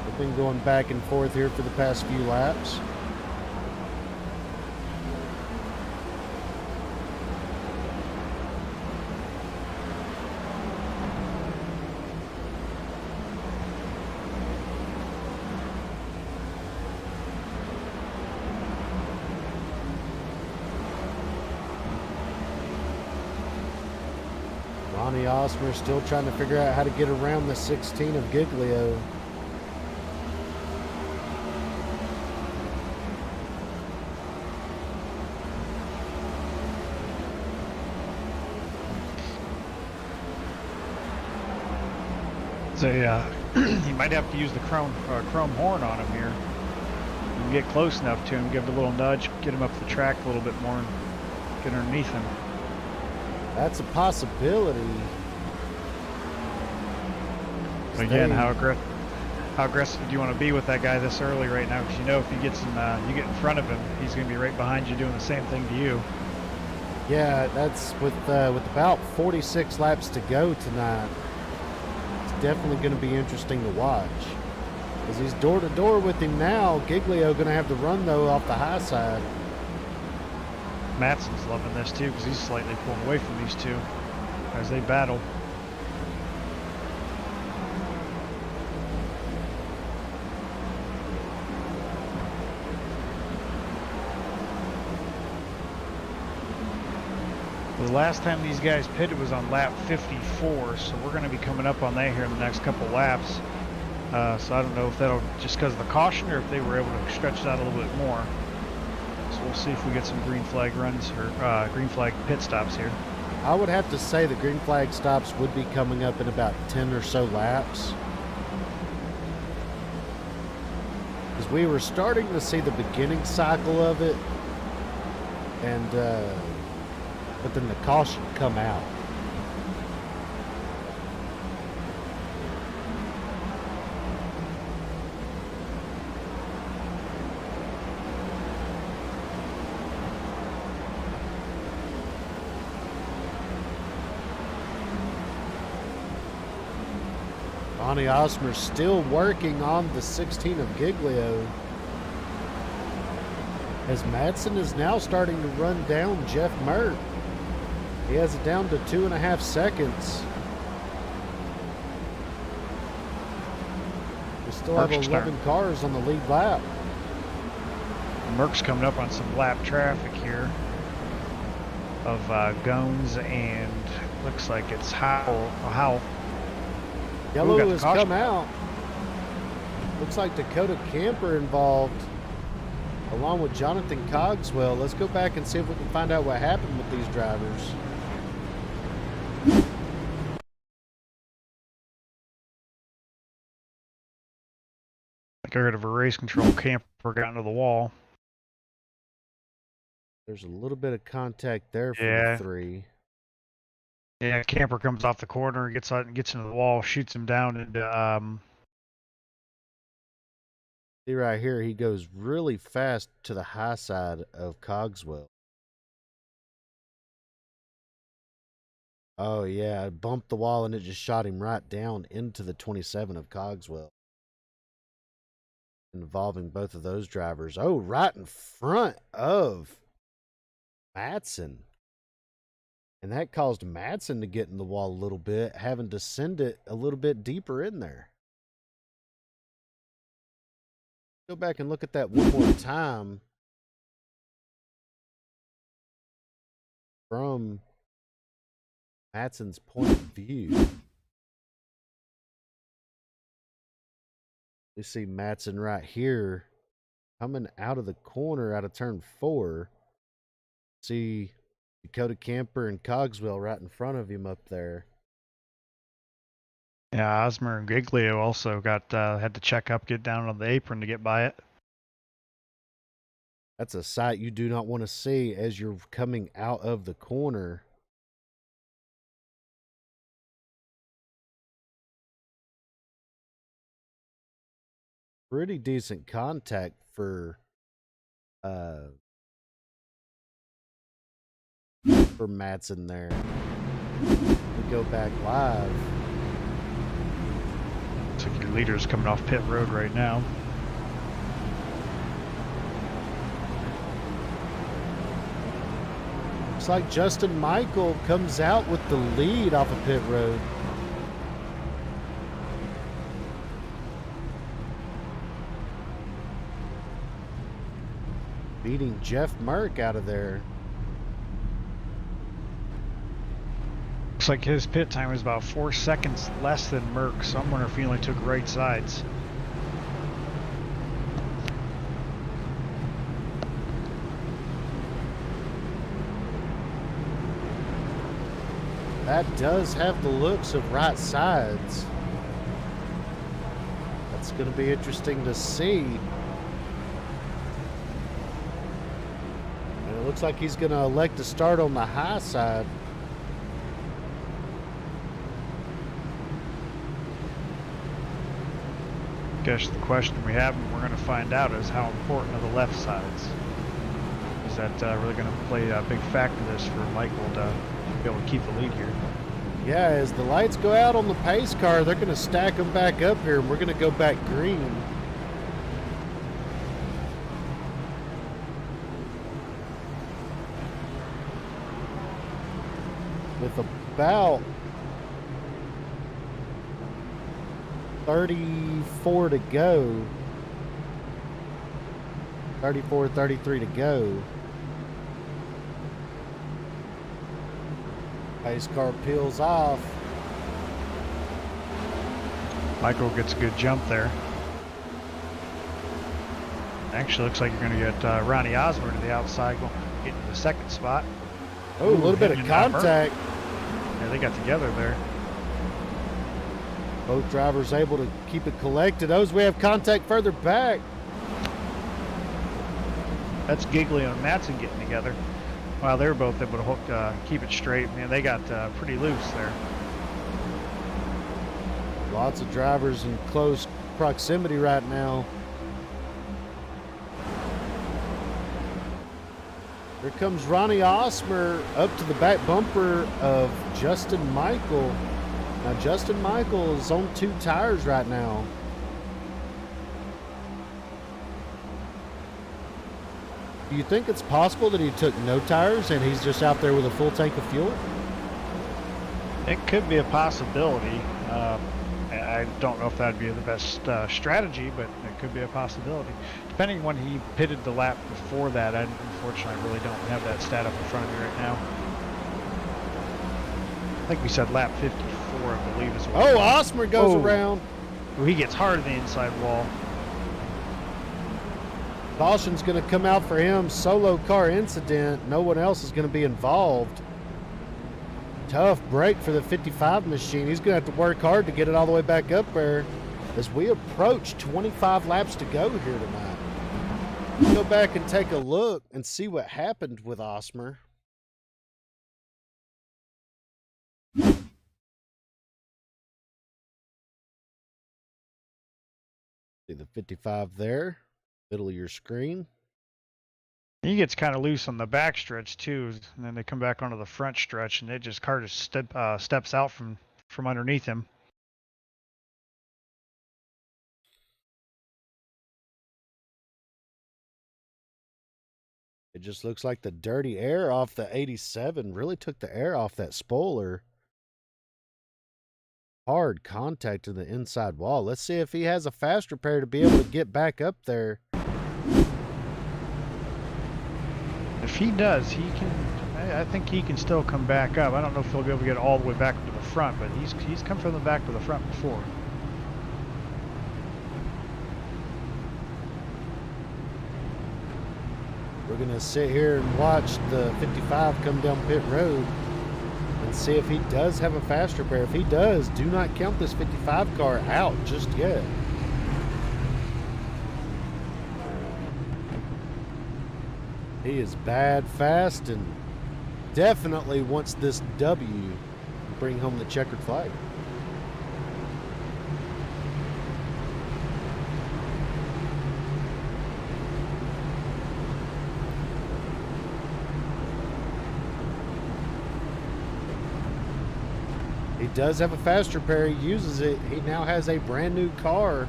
They've been going back and forth here for the past few laps. Ronnie Osmer still trying to figure out how to get around the 16 of Giglio. So he might have to use the chrome horn on him here. you can get close enough to him, give it a little nudge, get him up the track a little bit more, and get underneath him. That's a possibility. But again, how aggressive do you want to be with that guy this early right now? Because you know if he gets you get in front of him, he's going to be right behind you doing the same thing to you. Yeah, that's with about 46 laps to go tonight. It's definitely going to be interesting to watch. As he's door to door with him now, Giglio going to have to run though off the high side. Matson's loving this too because he's slightly pulling away from these two as they battle. The last time these guys pitted was on lap 54, so we're going to be coming up on that here in the next couple laps. So I don't know if that'll just because of the caution or if they were able to stretch it out a little bit more. So we'll see if we get some green flag runs or green flag pit stops here. I would have to say the green flag stops would be coming up in about 10 or so laps. Because we were starting to see the beginning cycle of it. And, but then the caution come out. Ronnie Osmer still working on the 16 of Giglio. As Madsen is now starting to run down Jeff Mert. He has it down to 2.5 seconds. We still have 11 cars on the lead lap. Merck's coming up on some lap traffic here of Gones and looks like it's Howell. Yellow has come out. Looks like Dakota Camper involved along with Jonathan Cogswell. Let's go back and see if we can find out what happened with these drivers. I heard of a race control camper got into the wall. There's a little bit of contact there for the three. Yeah, camper comes off the corner, gets out and gets into the wall, shoots him down, and see right here, he goes really fast to the high side of Cogswell. Oh yeah, it bumped the wall and it just shot him right down into the 27 of Cogswell. Involving both of those drivers. Oh, right in front of Madsen. And that caused Madsen to get in the wall a little bit, having to send it a little bit deeper in there. Go back and look at that one more time. From Madsen's point of view. We see Madsen right here coming out of the corner out of turn 4. See Dakota Camper and Cogswell right in front of him up there. Yeah, Osmer and Giglio also got had to check up, get down on the apron to get by it. That's a sight you do not want to see as you're coming out of the corner. Pretty decent contact for Madsen there. We go back live. Looks like your leader's coming off pit road right now. Looks like Justin Michael comes out with the lead off of pit road. Beating Jeff Merck out of there. Looks like his pit time was about 4 seconds less than Merck, so I'm wondering if he only took right sides. That does have the looks of right sides. That's going to be interesting to see. Looks like he's going to elect to start on the high side. I guess the question we have, and we're going to find out, is how important are the left sides? Is that really going to play a big factor in this for Michael to be able to keep the lead here? Yeah, as the lights go out on the pace car, they're going to stack them back up here, and we're going to go back green. With about 34 to go. 34, 33 to go. Pace car peels off. Michael gets a good jump there. Actually, looks like you're going to get Ronnie Osborne to the outside, getting the second spot. Oh, a little bit of contact. Yeah, they got together there. Both drivers able to keep it collected. Oh, we have contact further back. That's Giglio and Matson getting together. Wow, they were both able to hook, keep it straight. Man, they got pretty loose there. Lots of drivers in close proximity right now. Here comes Ronnie Osmer up to the back bumper of Justin Michael. Now, Justin Michael is on 2 tires right now. Do you think it's possible that he took no tires and he's just out there with a full tank of fuel? It could be a possibility. I don't know if that'd be the best strategy, but it could be a possibility. Depending on when he pitted the lap before that, I unfortunately really don't have that stat up in front of me right now. I think we said lap 54, I believe is what. Oh, Osmer goes around. Oh, he gets hard in the inside wall. Caution's going to come out for him. Solo car incident. No one else is going to be involved. Tough break for the 55 machine. He's going to have to work hard to get it all the way back up there as we approach 25 laps to go here tonight. We'll go back and take a look and see what happened with Osmer. See the 55 there, middle of your screen. He gets kind of loose on the back stretch too, and then they come back onto the front stretch, and it just car just steps out from underneath him. It just looks like the dirty air off the 87 really took the air off that spoiler. Hard contact to the inside wall. Let's see if he has a fast repair to be able to get back up there. If he does, he can. I think he can still come back up. I don't know if he'll be able to get all the way back to the front, but he's come from the back to the front before. We're going to sit here and watch the 55 come down pit road and see if he does have a fast repair. If he does, do not count this 55 car out just yet. He is bad fast and definitely wants this W to bring home the checkered flag. He does have a fast repair. He uses it. He now has a brand new car.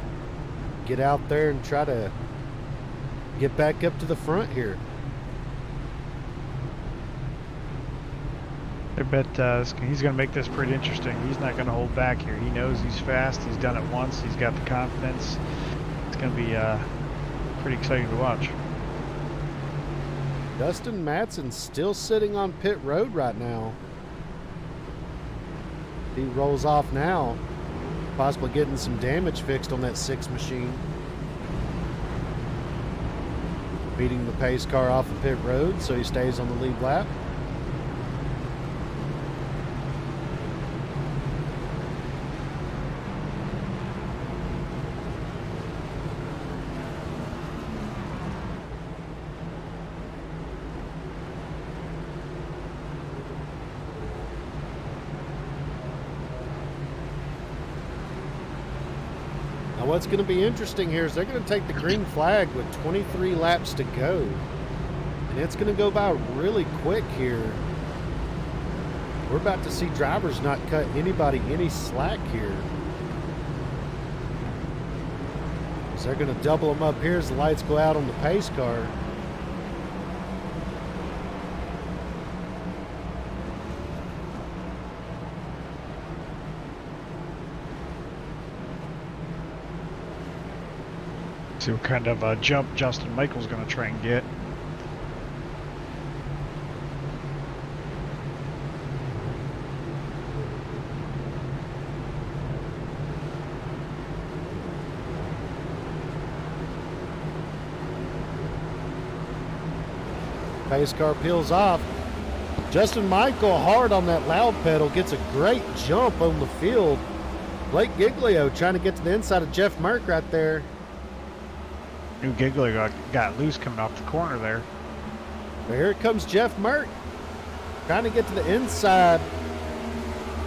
Get out there and try to get back up to the front here. I bet he's going to make this pretty interesting. He's not going to hold back here. He knows he's fast. He's done it once. He's got the confidence. It's going to be pretty exciting to watch. Dustin Matson's still sitting on pit road right now. He rolls off now, possibly getting some damage fixed on that 6 machine. Beating the pace car off the pit road, so he stays on the lead lap. Now what's going to be interesting here is they're going to take the green flag with 23 laps to go. And it's going to go by really quick here. We're about to see drivers not cut anybody any slack here. So they're going to double them up here as the lights go out on the pace car. See what kind of jump Justin Michael's going to try and get. Pace car peels off. Justin Michael hard on that loud pedal, gets a great jump on the field. Blake Giglio trying to get to the inside of Jeff Merck right there. New Giglio got loose coming off the corner there. But here comes Jeff Merck trying to get to the inside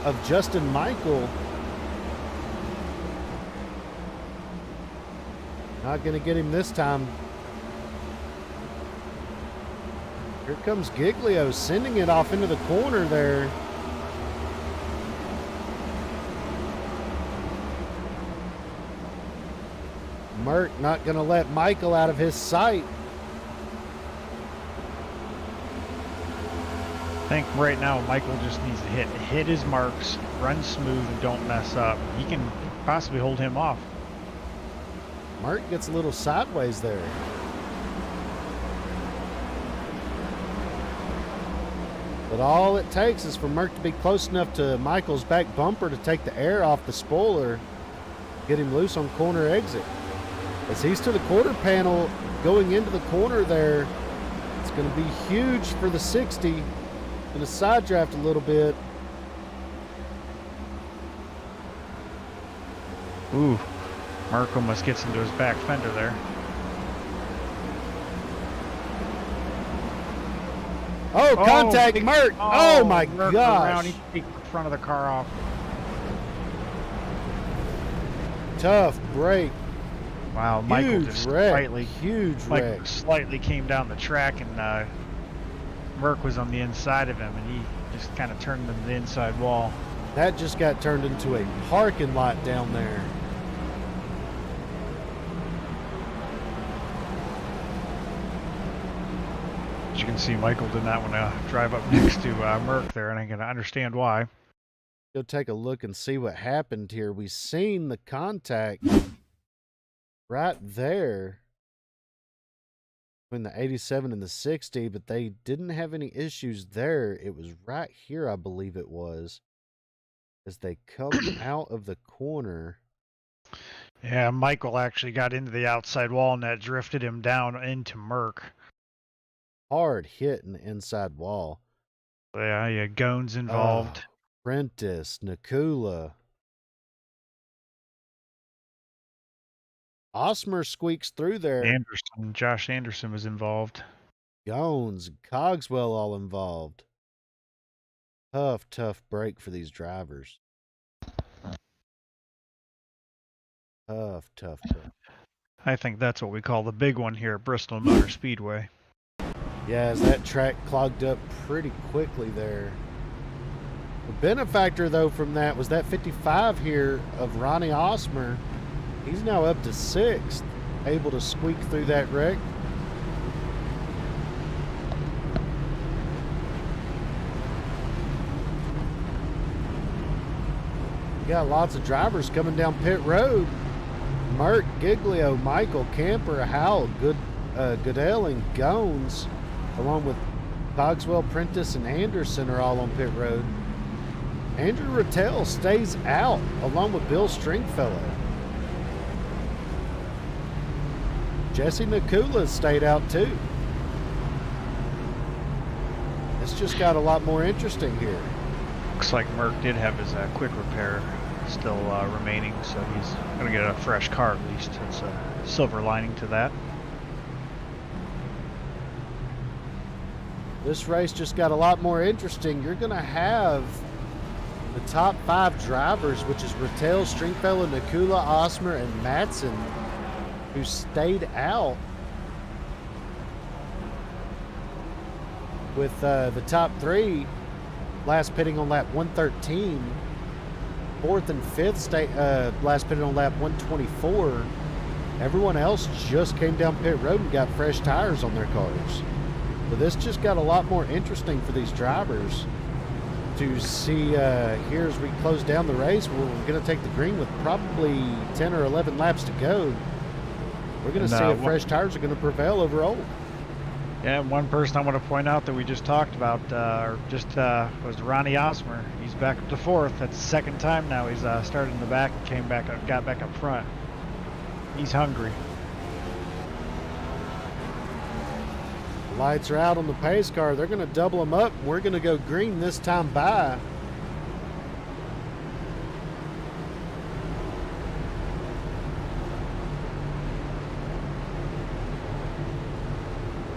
of Justin Michael. Not going to get him this time. Here comes Giglio sending it off into the corner there. Merck not going to let Michael out of his sight. I think right now Michael just needs to hit his marks, run smooth, and don't mess up. He can possibly hold him off. Merck gets a little sideways there. But all it takes is for Merck to be close enough to Michael's back bumper to take the air off the spoiler, get him loose on corner exit. As he's to the quarter panel, going into the corner there, it's going to be huge for the 60. Going to side draft a little bit. Ooh, Merck almost gets into his back fender there. Oh, contact, Merck! Oh my Merck gosh! Around, he kicked the front of the car off. Tough break. Wow, Michael Huge just wreck. Huge wreck. Slightly came down the track, and Merck was on the inside of him, and he just kind of turned into the inside wall. That just got turned into a parking lot down there. As you can see, Michael did not want to drive up next to Merck there, and I can understand why. Go take a look and see what happened here. We seen the contact right there between the 87 and the 60, but they didn't have any issues there. It was right here, I believe it was, as they come out of the corner. Yeah, Michael actually got into the outside wall, and that drifted him down into Merck. Hard hit in the inside wall. Yeah, Gones involved. Prentice, Nakula. Osmer squeaks through there. Josh Anderson was involved. Gones, Cogswell all involved. Tough break for these drivers. Tough break. I think that's what we call the big one here at Bristol Motor Speedway. Yeah, as that track clogged up pretty quickly there. The benefactor, though, from that was that 55 here of Ronnie Osmer. He's now up to 6th, able to squeak through that wreck. We got lots of drivers coming down pit road. Merck, Giglio, Michael, Camper, Howell, Goodell, and Gones, along with Cogswell, Prentice, and Anderson are all on pit road. Andrew Rattell stays out, along with Bill Stringfellow. Jesse Nakula stayed out too. It's just got a lot more interesting here. Looks like Merck did have his quick repair still remaining, so he's going to get a fresh car at least. It's a silver lining to that. This race just got a lot more interesting. You're going to have The top 5 drivers, which is Rattel, Stringfellow, Nakula, Osmer, and Matson, who stayed out, with the top 3 last pitting on lap 113, 4th and 5th last pitting on lap 124. Everyone else just came down pit road and got fresh tires on their cars. So this just got a lot more interesting for these drivers to see here as we close down the race. We're going to take the green with probably 10 or 11 laps to go. We're going to see if fresh tires are going to prevail over old. Yeah, one person I want to point out that we just talked about, was Ronnie Osmer. He's back up to 4th. That's the second time now he's started in the back and came back up, got back up front. He's hungry. Lights are out on the pace car. They're going to double them up. We're going to go green this time by.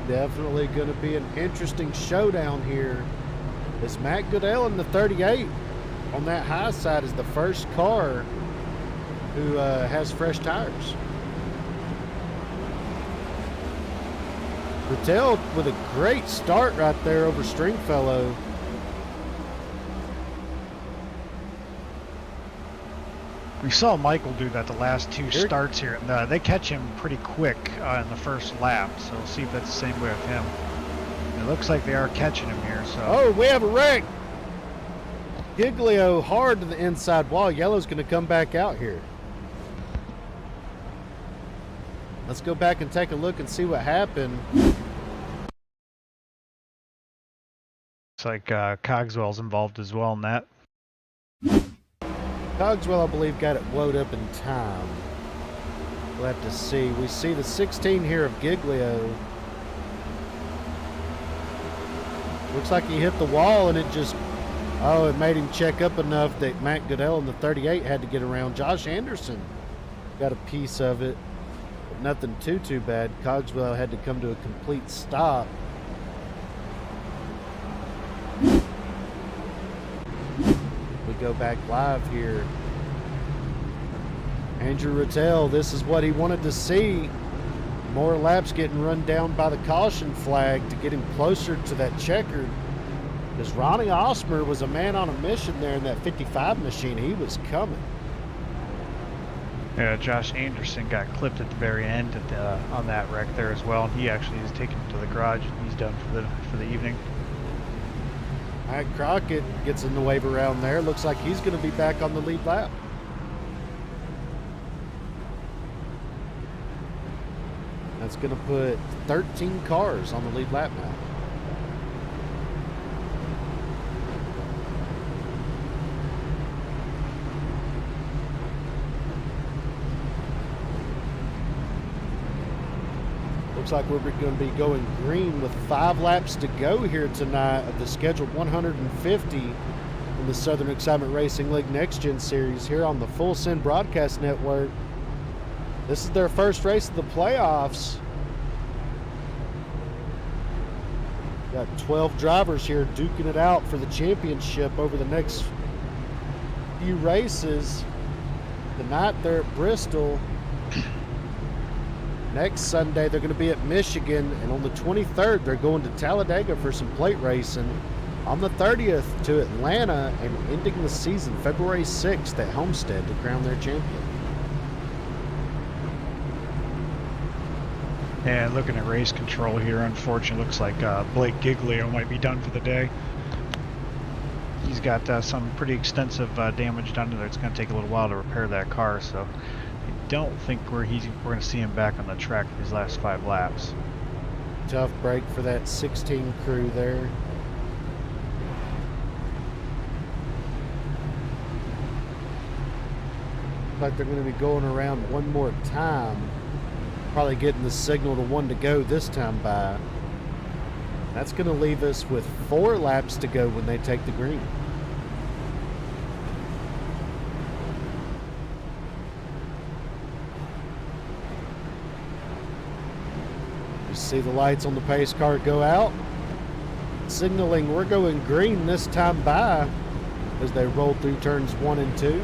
Definitely going to be an interesting showdown here. It's Matt Goodell in the 38 on that high side is the first car who has fresh tires. Rattel with a great start right there over Stringfellow. We saw Michael do that the last 2 starts here, and they catch him pretty quick in the first lap, so we'll see if that's the same way with him. It looks like they are catching him here, so... Oh, we have a wreck! Giglio hard to the inside wall. Yellow's going to come back out here. Let's go back and take a look and see what happened. Looks like Cogswell's involved as well in that. Cogswell, I believe, got it woed up in time. We'll have to see. We see the 16 here of Giglio. Looks like he hit the wall and it just... Oh, it made him check up enough that Matt Goodell in the 38 had to get around. Josh Anderson got a piece of it. But nothing too bad. Cogswell had to come to a complete stop. We go back live here. Andrew Rattel, this is what he wanted to see. More laps getting run down by the caution flag to get him closer to that checkered. Because Ronnie Osmer was a man on a mission there in that 55 machine. He was coming. Yeah, Josh Anderson got clipped at the very end on that wreck there as well. He actually is taken to the garage and he's done for the evening. Matt Crockett gets in the wave around there. Looks like he's going to be back on the lead lap. That's going to put 13 cars on the lead lap now. Looks like we're going to be going green with 5 laps to go here tonight of the scheduled 150 in the Southern Excitement Racing League Next Gen Series here on the Full Send Broadcast Network. This is their first race of the playoffs. Got 12 drivers here duking it out for the championship over the next few races. Tonight they're at Bristol. Next Sunday, they're going to be at Michigan, and on the 23rd, they're going to Talladega for some plate racing. On the 30th, to Atlanta, and ending the season February 6th at Homestead to crown their champion. And looking at race control here, unfortunately, looks like Blake Giglio might be done for the day. He's got some pretty extensive damage done to it. It's going to take a little while to repair that car, so I don't think we're going to see him back on the track for these last 5 laps. Tough break for that 16 crew there. Looks like they're going to be going around one more time. Probably getting the signal to 1 to go this time by. That's going to leave us with 4 laps to go when they take the green. You see the lights on the pace car go out, signaling we're going green this time by. as they roll through turns 1 and 2.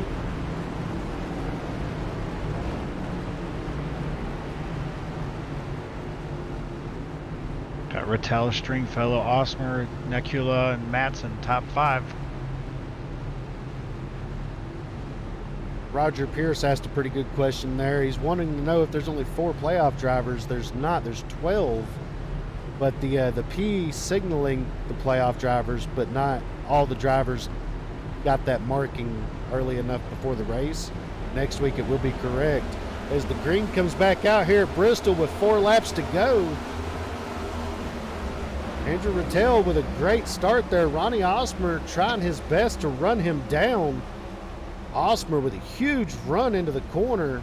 Got Rattel, Stringfellow, Osmer, Necula, and Matson top 5. Roger Pierce asked a pretty good question there. He's wanting to know if there's only 4 playoff drivers. There's not. There's 12. But the P signaling the playoff drivers, but not all the drivers got that marking early enough before the race. Next week it will be correct. As the green comes back out here at Bristol with 4 laps to go. Andrew Rattel with a great start there. Ronnie Osmer trying his best to run him down. Osmer with a huge run into the corner.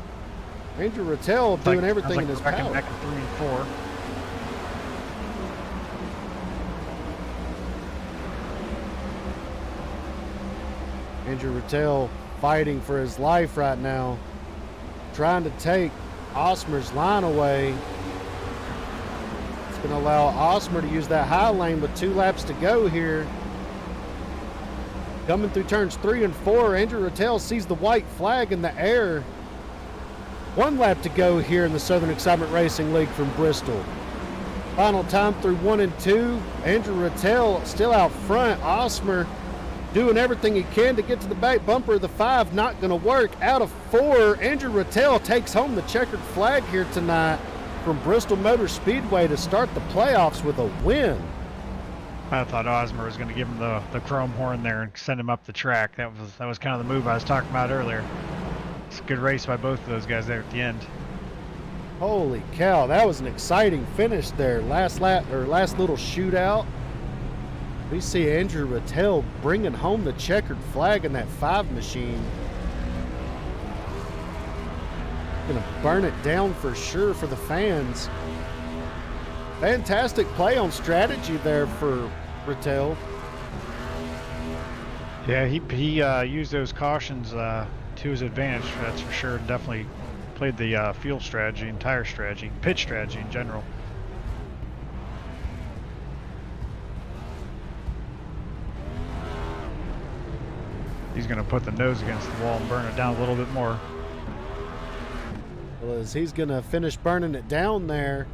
Andrew Rattel doing everything in his power. Back in 3 and 4. Andrew Rattel fighting for his life right now, trying to take Osmer's line away. It's going to allow Osmer to use that high lane with 2 laps to go here. Coming through turns 3 and 4, Andrew Rattel sees the white flag in the air. 1 lap to go here in the Southern Excitement Racing League from Bristol. Final time through 1 and 2. Andrew Rattel still out front. Osmer doing everything he can to get to the back bumper of the 5. Not going to work. Out of 4, Andrew Rattel takes home the checkered flag here tonight from Bristol Motor Speedway to start the playoffs with a win. I thought Osmer was going to give him the chrome horn there and send him up the track. That was kind of the move I was talking about earlier. It's a good race by both of those guys there at the end. Holy cow, that was an exciting finish there. Last lap, or last little shootout. We see Andrew Rattel bringing home the checkered flag in that 5 machine. Gonna burn it down for sure for the fans. Fantastic play on strategy there for Rattel. Yeah, he used those cautions to his advantage, that's for sure. Definitely played the fuel strategy and tire strategy, pitch strategy in general. He's going to put the nose against the wall and burn it down a little bit more. Well, as he's going to finish burning it down there,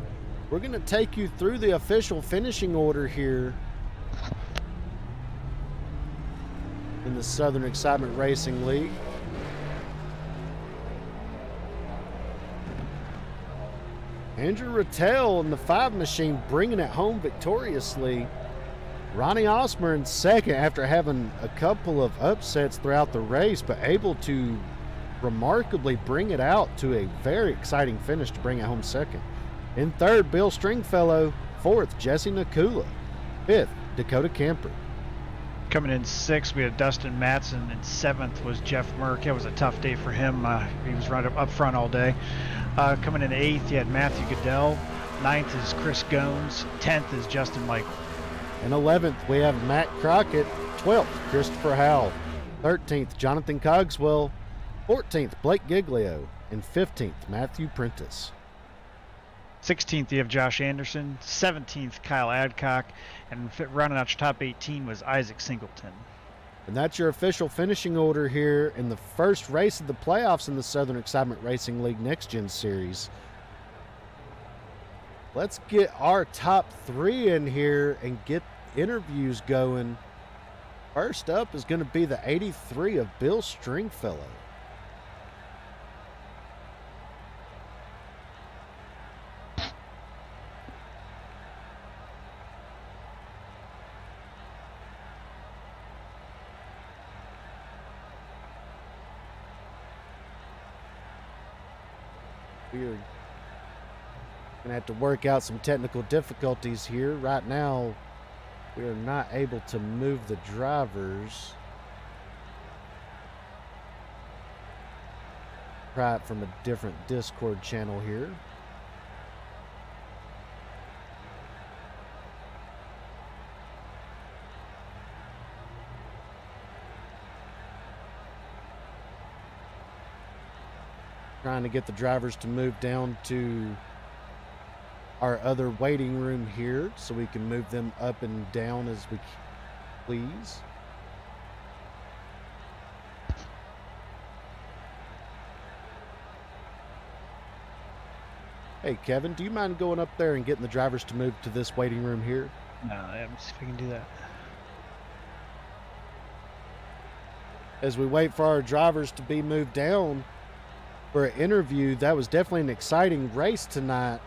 we're going to take you through the official finishing order here in the Southern Excitement Racing League. Andrew Rattel in the 5 machine bringing it home victoriously. Ronnie Osmer in second after having a couple of upsets throughout the race, but able to remarkably bring it out to a very exciting finish to bring it home second. In third, Bill Stringfellow. Fourth, Jesse Nakula. Fifth, Dakota Camper. Coming in 6th, we had Dustin Matson, and 7th was Jeff Merck. It was a tough day for him. He was right up front all day. Coming in 8th, you had Matthew Goodell. 9th is Chris Gomes. 10th is Justin Michael. In 11th, we have Matt Crockett. 12th, Christopher Howell. 13th, Jonathan Cogswell. 14th, Blake Giglio. And 15th, Matthew Prentice. 16th, you have Josh Anderson. 17th, Kyle Adcock. And rounding out your top 18 was Isaac Singleton. And that's your official finishing order here in the first race of the playoffs in the Southern Excitement Racing League Next Gen Series. Let's get our top 3 in here and get interviews going. First up is going to be the 83 of Bill Stringfellow. We're going to have to work out some technical difficulties here. Right now, we are not able to move the drivers. Try it from a different Discord channel here. Trying to get the drivers to move down to our other waiting room here so we can move them up and down as we please. Hey, Kevin, do you mind going up there and getting the drivers to move to this waiting room here? No, let me see if I can do that. As we wait for our drivers to be moved down for an interview, that was definitely an exciting race tonight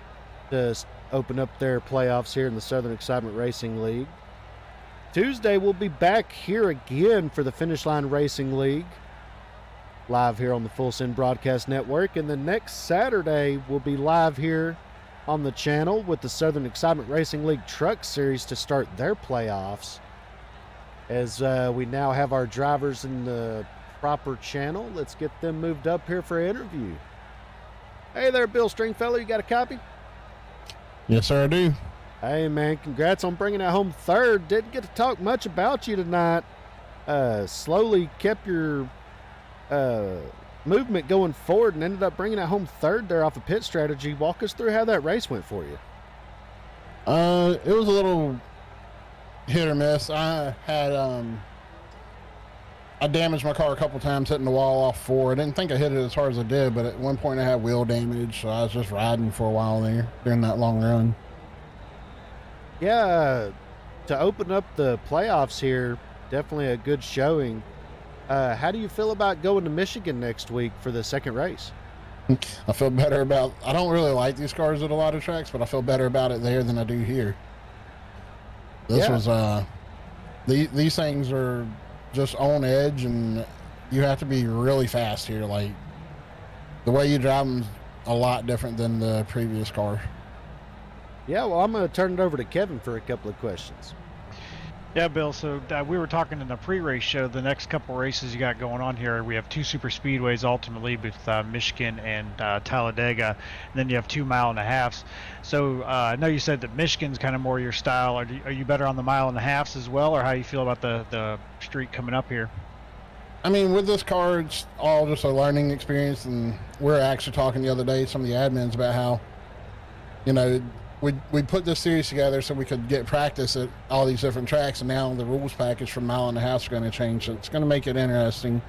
to open up their playoffs here in the Southern Excitement Racing League. Tuesday, we'll be back here again for the Finish Line Racing League, live here on the Full Send Broadcast Network. And the next Saturday, we'll be live here on the channel with the Southern Excitement Racing League Truck Series to start their playoffs. As we now have our drivers in the proper channel, let's get them moved up here for an interview. Hey there, Bill Stringfellow, you got a copy? Yes, sir, I do. Hey, man, congrats on bringing it home third. Didn't get to talk much about you tonight. Slowly kept your movement going forward and ended up bringing it home third there off of pit strategy. Walk us through how that race went for you. It was a little hit or miss. I had I damaged my car a couple times hitting the wall off 4. I didn't think I hit it as hard as I did, but at one point I had wheel damage, so I was just riding for a while there during that long run. Yeah, to open up the playoffs here, definitely a good showing. How do you feel about going to Michigan next week for the second race? I feel better about, I don't really like these cars at a lot of tracks, but I feel better about it there than I do here. This was, these things are just on edge, and you have to be really fast here. Like, the way you drive them is a lot different than the previous car. Yeah, well, I'm going to turn it over to Kevin for a couple of questions. Yeah, Bill, so we were talking in the pre-race show, the next couple races you got going on here, we have 2 super speedways ultimately with Michigan and Talladega, and then you have 2 mile-and-a-halves. So I know you said that Michigan's kind of more your style. Are you better on the mile-and-a-halves as well, or how you feel about the street coming up here? I mean, with this car, it's all just a learning experience, and we were actually talking the other day, some of the admins, about how, you know, we put this series together so we could get practice at all these different tracks, and now the rules package for mile-and-a-half is going to change, so it's going to make it interesting.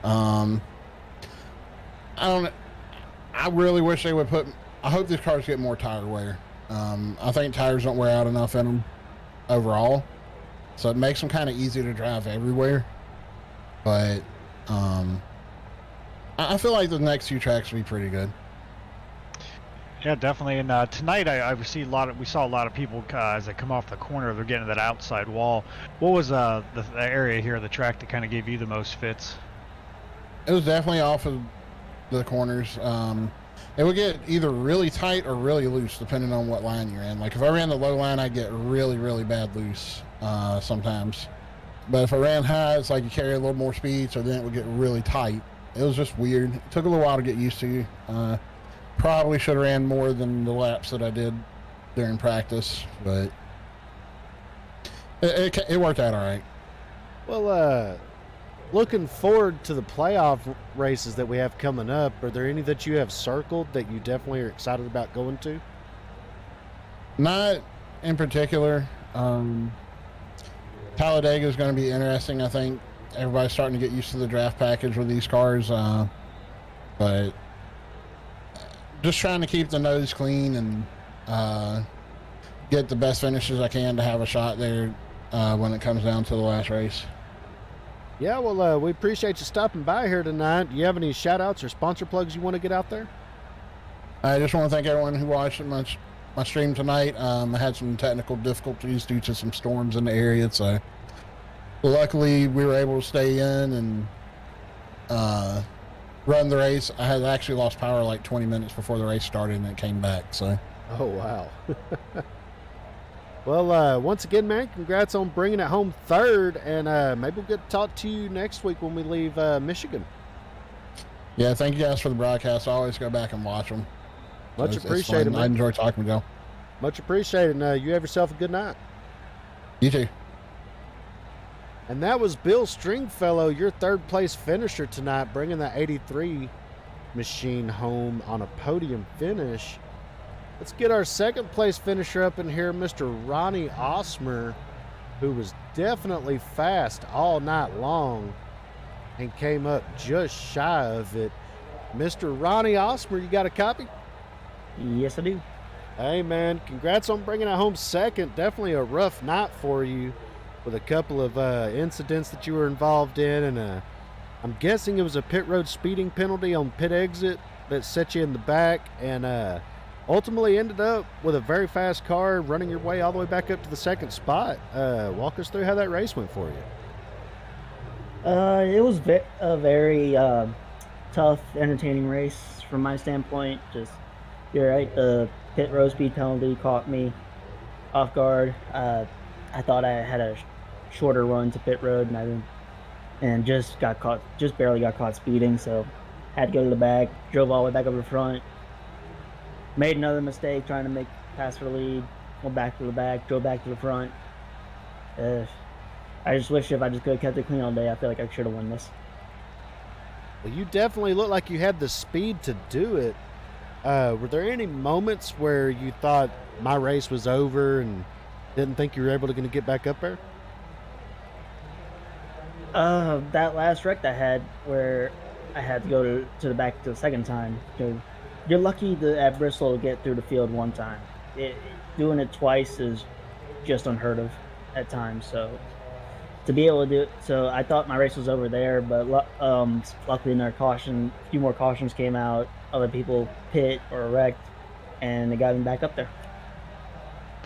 I really wish they would I hope these cars get more tire wear. I think tires don't wear out enough in them overall, so it makes them kind of easy to drive everywhere. But I feel like the next few tracks will be pretty good. Yeah, definitely. And tonight we saw a lot of people as they come off the corner, they're getting to that outside wall. What was the area here of the track that kind of gave you the most fits? It was definitely off of the corners. It would get either really tight or really loose depending on what line you're in. Like, if I ran the low line, I'd get really, really bad loose sometimes. But if I ran high, it's like you carry a little more speed, so then it would get really tight. It was just weird. It took a little while to get used to. Probably should have ran more than the laps that I did during practice, but it worked out all right. Well, looking forward to the playoff races that we have coming up, are there any that you have circled that you definitely are excited about going to? Not in particular. Talladega is going to be interesting. I think everybody's starting to get used to the draft package with these cars, but just trying to keep the nose clean and get the best finishes I can to have a shot there when it comes down to the last race. Yeah, well, we appreciate you stopping by here tonight. Do you have any shout-outs or sponsor plugs you want to get out there? I just want to thank everyone who watched my stream tonight. I had some technical difficulties due to some storms in the area, so luckily we were able to stay in and run the race. I had actually lost power like 20 minutes before the race started, and it came back. So. Oh, wow. Well, once again, man, congrats on bringing it home third, and maybe we'll get to talk to you next week when we leave Michigan. Yeah, thank you guys for the broadcast. I always go back and watch them. Much appreciated, man. I enjoy talking with y'all. Much appreciated, and you have yourself a good night. You too. And that was Bill Stringfellow, your third place finisher tonight, bringing the 83 machine home on a podium finish. Let's get our second place finisher up in here, Mr. Ronnie Osmer, who was definitely fast all night long and came up just shy of it. Mr. Ronnie Osmer, you got a copy? Yes, I do. Hey, man, congrats on bringing it home second. Definitely a rough night for you with a couple of incidents that you were involved in. And I'm guessing it was a pit road speeding penalty on pit exit that set you in the back and ultimately ended up with a very fast car running your way all the way back up to the second spot. Walk us through how that race went for you. It was a very tough, entertaining race from my standpoint. Just, you're right, the pit road speed penalty caught me off guard. I thought I had a shorter run to pit road, and just barely got caught speeding. So had to go to the back, drove all the way back up the front, made another mistake trying to make pass for the lead, went back to the back, drove back to the front. I just wish if I just could have kept it clean all day. I feel like I should have won this. Well, you definitely looked like you had the speed to do it. Were there any moments where you thought my race was over and didn't think you were able to get back up there? That last wreck I had where I had to go to the back the second time. You're lucky at Bristol to get through the field one time. Doing it twice is just unheard of at times. So to be able to do it, so I thought my race was over there, but luckily a few more cautions came out. Other people pit or wrecked, and they got me back up there.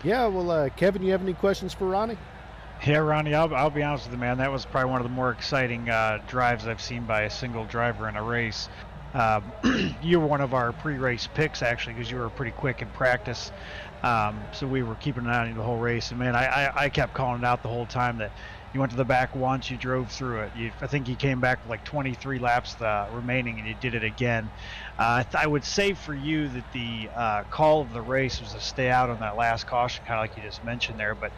Yeah, well, Kevin, you have any questions for Ronnie? Yeah, Ronnie, I'll be honest with you, man. That was probably one of the more exciting drives I've seen by a single driver in a race. You were one of our pre-race picks, actually, because you were pretty quick in practice. So we were keeping an eye on you the whole race. And, man, I kept calling it out the whole time that you went to the back once, you drove through it. I think you came back with like 23 laps remaining, and you did it again. I would say for you that the call of the race was to stay out on that last caution, kind of like you just mentioned there. But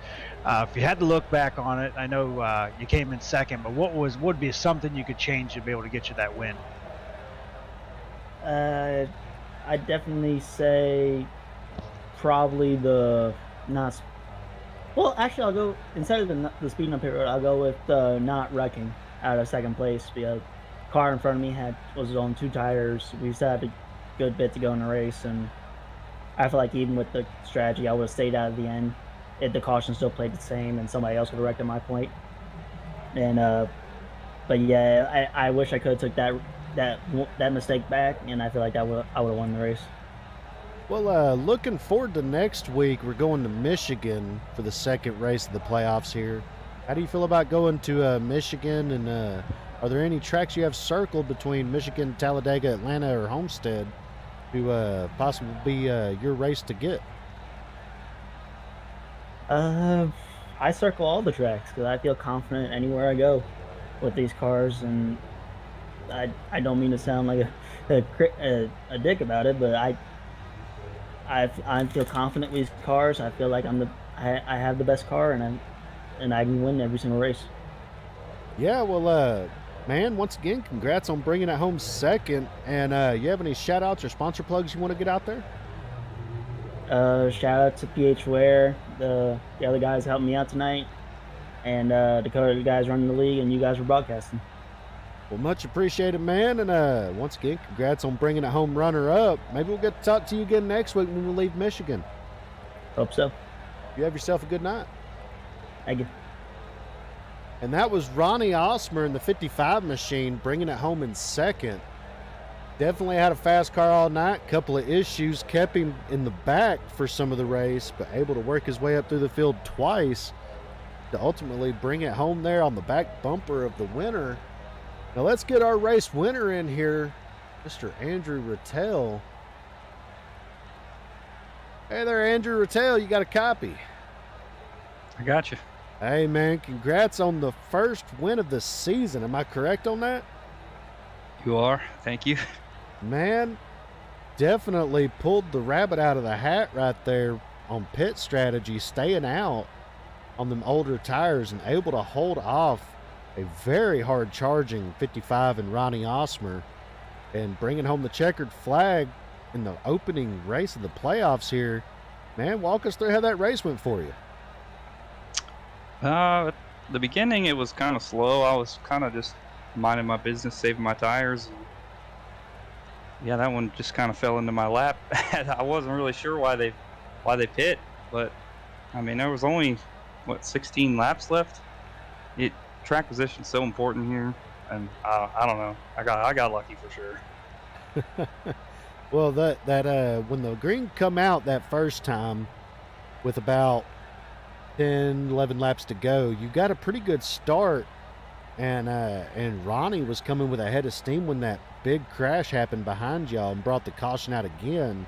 if you had to look back on it, I know you came in second, but what would be something you could change to be able to get you that win? I'd definitely say probably well, actually, I'll go, instead of the speeding on pit road, I'll go with not wrecking out of second place. The car in front of me was on 2 tires. We still had a good bit to go in the race, and I feel like even with the strategy, I would have stayed out of the end. The caution still played the same, and somebody else would have wrecked at my point. And but yeah, I wish I could have took that mistake back, and I feel like I would have won the race. Well, looking forward to next week. We're going to Michigan for the second race of the playoffs here. How do you feel about going to Michigan? And are there any tracks you have circled between Michigan, Talladega, Atlanta, or Homestead to possibly be your race to get? I circle all the tracks because I feel confident anywhere I go with these cars, and I don't mean to sound like a dick about it, but I feel confident with these cars. I feel like I have the best car, and I can win every single race. Yeah, well, man, once again, congrats on bringing it home second. And you have any shout outs or sponsor plugs you want to get out there? Shout out to PH Ware, the other guys helping me out tonight, and the guys running the league, and you guys were broadcasting. Well, much appreciated, man. And once again, congrats on bringing it home runner-up. Maybe we'll get to talk to you again next week when we leave Michigan. Hope so. You have yourself a good night. Thank you. And that was Ronnie Osmer in the 55 machine, bringing it home in second. Definitely had a fast car all night. Couple of issues kept him in the back for some of the race, but able to work his way up through the field twice to ultimately bring it home there on the back bumper of the winner. Now let's get our race winner in here, Mr. Andrew Rattel. Hey there, Andrew Rattel, you got a copy? I got you. Hey, man, congrats on the first win of the season. Am I correct on that? You are. Thank you. Man, definitely pulled the rabbit out of the hat right there on pit strategy, staying out on them older tires and able to hold off a very hard charging 55 and Ronnie Osmer and bringing home the checkered flag in the opening race of the playoffs here. Man, walk us through how that race went for you. At the beginning, it was kind of slow. I was kind of just minding my business, saving my tires. yeah, that one just kind of fell into my lap. I wasn't really sure why they pit, but I mean there was only 16 laps left. Track position's so important here, and I don't know. I got lucky for sure. Well, when the green come out that first time with about 10, 11 laps to go, you got a pretty good start, and Ronnie was coming with a head of steam when that big crash happened behind y'all and brought the caution out again.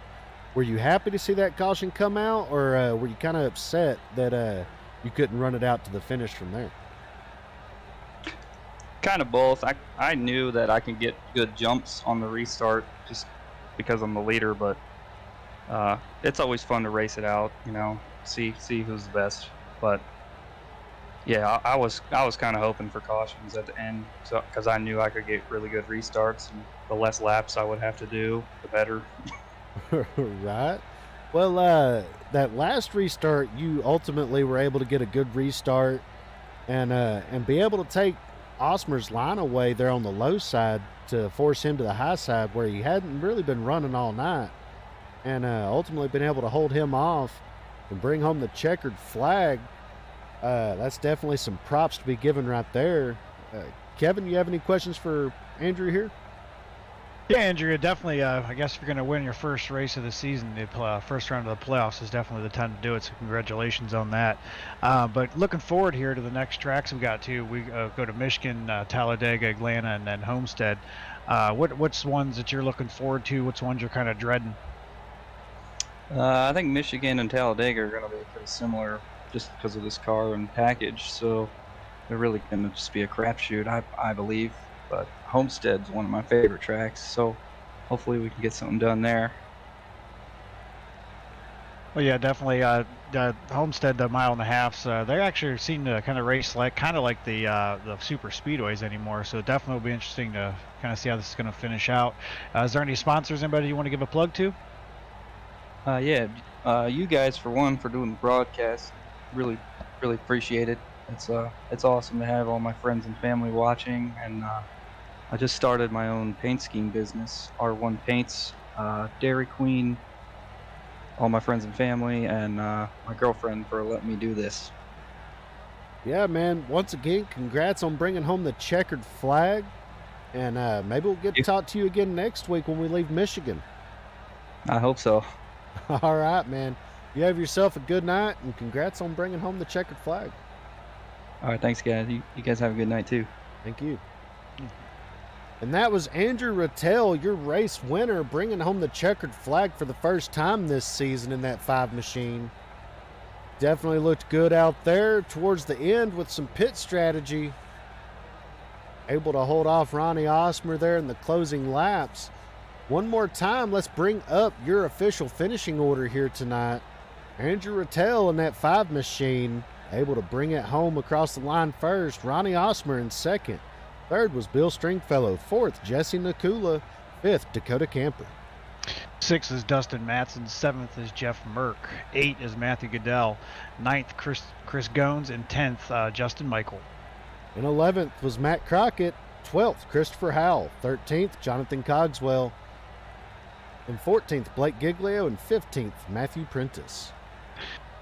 Were you happy to see that caution come out, or were you kind of upset that you couldn't run it out to the finish from there? Kind of both. I knew that I can get good jumps on the restart just because I'm the leader, but it's always fun to race it out, see who's the best. But yeah, I was kind of hoping for cautions at the end, so because I knew I could get really good restarts, and the less laps I would have to do, the better. Right. Well, that last restart, you ultimately were able to get a good restart and be able to take Osmer's line away there on the low side to force him to the high side where he hadn't really been running all night, and ultimately been able to hold him off and bring home the checkered flag. That's definitely some props to be given right there. Kevin, you have any questions for Andrew here? Yeah, Andrew, definitely. I guess if you're going to win your first race of the season, the first round of the playoffs is definitely the time to do it. So congratulations on that. But looking forward here to the next tracks we got to. We go to Michigan, Talladega, Atlanta, and then Homestead. What's ones that you're looking forward to? What's ones you're kind of dreading? I think Michigan and Talladega are going to be pretty similar just because of this car and package. So they're really going to just be a crapshoot, I believe. But Homestead's one of my favorite tracks, so hopefully we can get something done there. Well, yeah, definitely. Homestead, the mile and a half, they actually seem to kind of race kind of like the super speedways anymore. So definitely will be interesting to kind of see how this is going to finish out. Is there any sponsors, anybody you want to give a plug to? You guys for doing the broadcast. Really appreciate it. It's awesome to have all my friends and family watching, and I just started my own paint scheme business, R1 Paints, Dairy Queen, all my friends and family, and my girlfriend for letting me do this. Yeah, man. Once again, congrats on bringing home the checkered flag, and maybe we'll get to talk to you again next week when we leave Michigan. I hope so. All right, man. You have yourself a good night, and congrats on bringing home the checkered flag. All right, thanks, guys. You guys have a good night, too. Thank you. And that was Andrew Rattel, your race winner, bringing home the checkered flag for the first time this season in that 5 machine. Definitely looked good out there towards the end with some pit strategy. Able to hold off Ronnie Osmer there in the closing laps. One more time, let's bring up your official finishing order here tonight. Andrew Rattel in that 5 machine, able to bring it home across the line first. Ronnie Osmer in second. Third was Bill Stringfellow. Fourth, Jesse Nakula. Fifth, Dakota Camper. 6th is Dustin Matson. 7th is Jeff Merck. 8th is Matthew Goodell. 9th, Chris Gones. And 10th, Justin Michael. And 11th was Matt Crockett. 12th, Christopher Howell. 13th, Jonathan Cogswell. And 14th, Blake Giglio. And 15th, Matthew Prentice.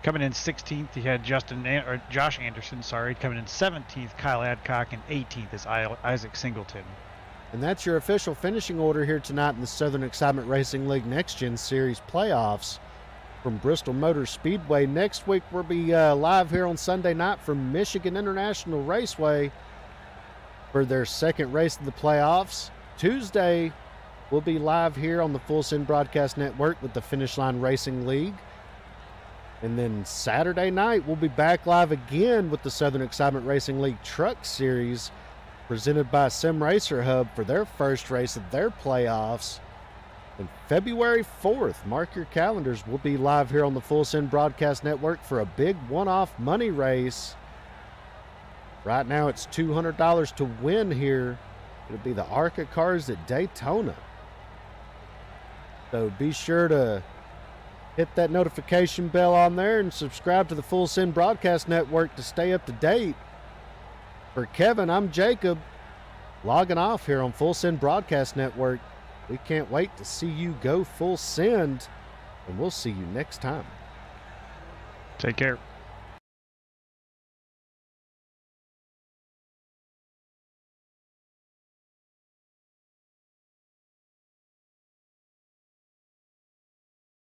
Coming in 16th, you had Josh Anderson, Coming in 17th, Kyle Adcock, and 18th is Isaac Singleton. And that's your official finishing order here tonight in the Southern Excitement Racing League Next Gen Series playoffs from Bristol Motor Speedway. Next week, we'll be live here on Sunday night from Michigan International Raceway for their second race of the playoffs. Tuesday, we'll be live here on the Full Send Broadcast Network with the Finish Line Racing League. And then Saturday night, we'll be back live again with the Southern Excitement Racing League Truck Series presented by Sim Racer Hub for their first race of their playoffs. And February 4th, mark your calendars, we'll be live here on the Full Send Broadcast Network for a big one-off money race. Right now, it's $200 to win here. It'll be the ARCA cars at Daytona. So be sure to hit that notification bell on there and subscribe to the Full Send Broadcast Network to stay up to date. For Kevin, I'm Jacob, logging off here on Full Send Broadcast Network. We can't wait to see you go full send, and we'll see you next time. Take care.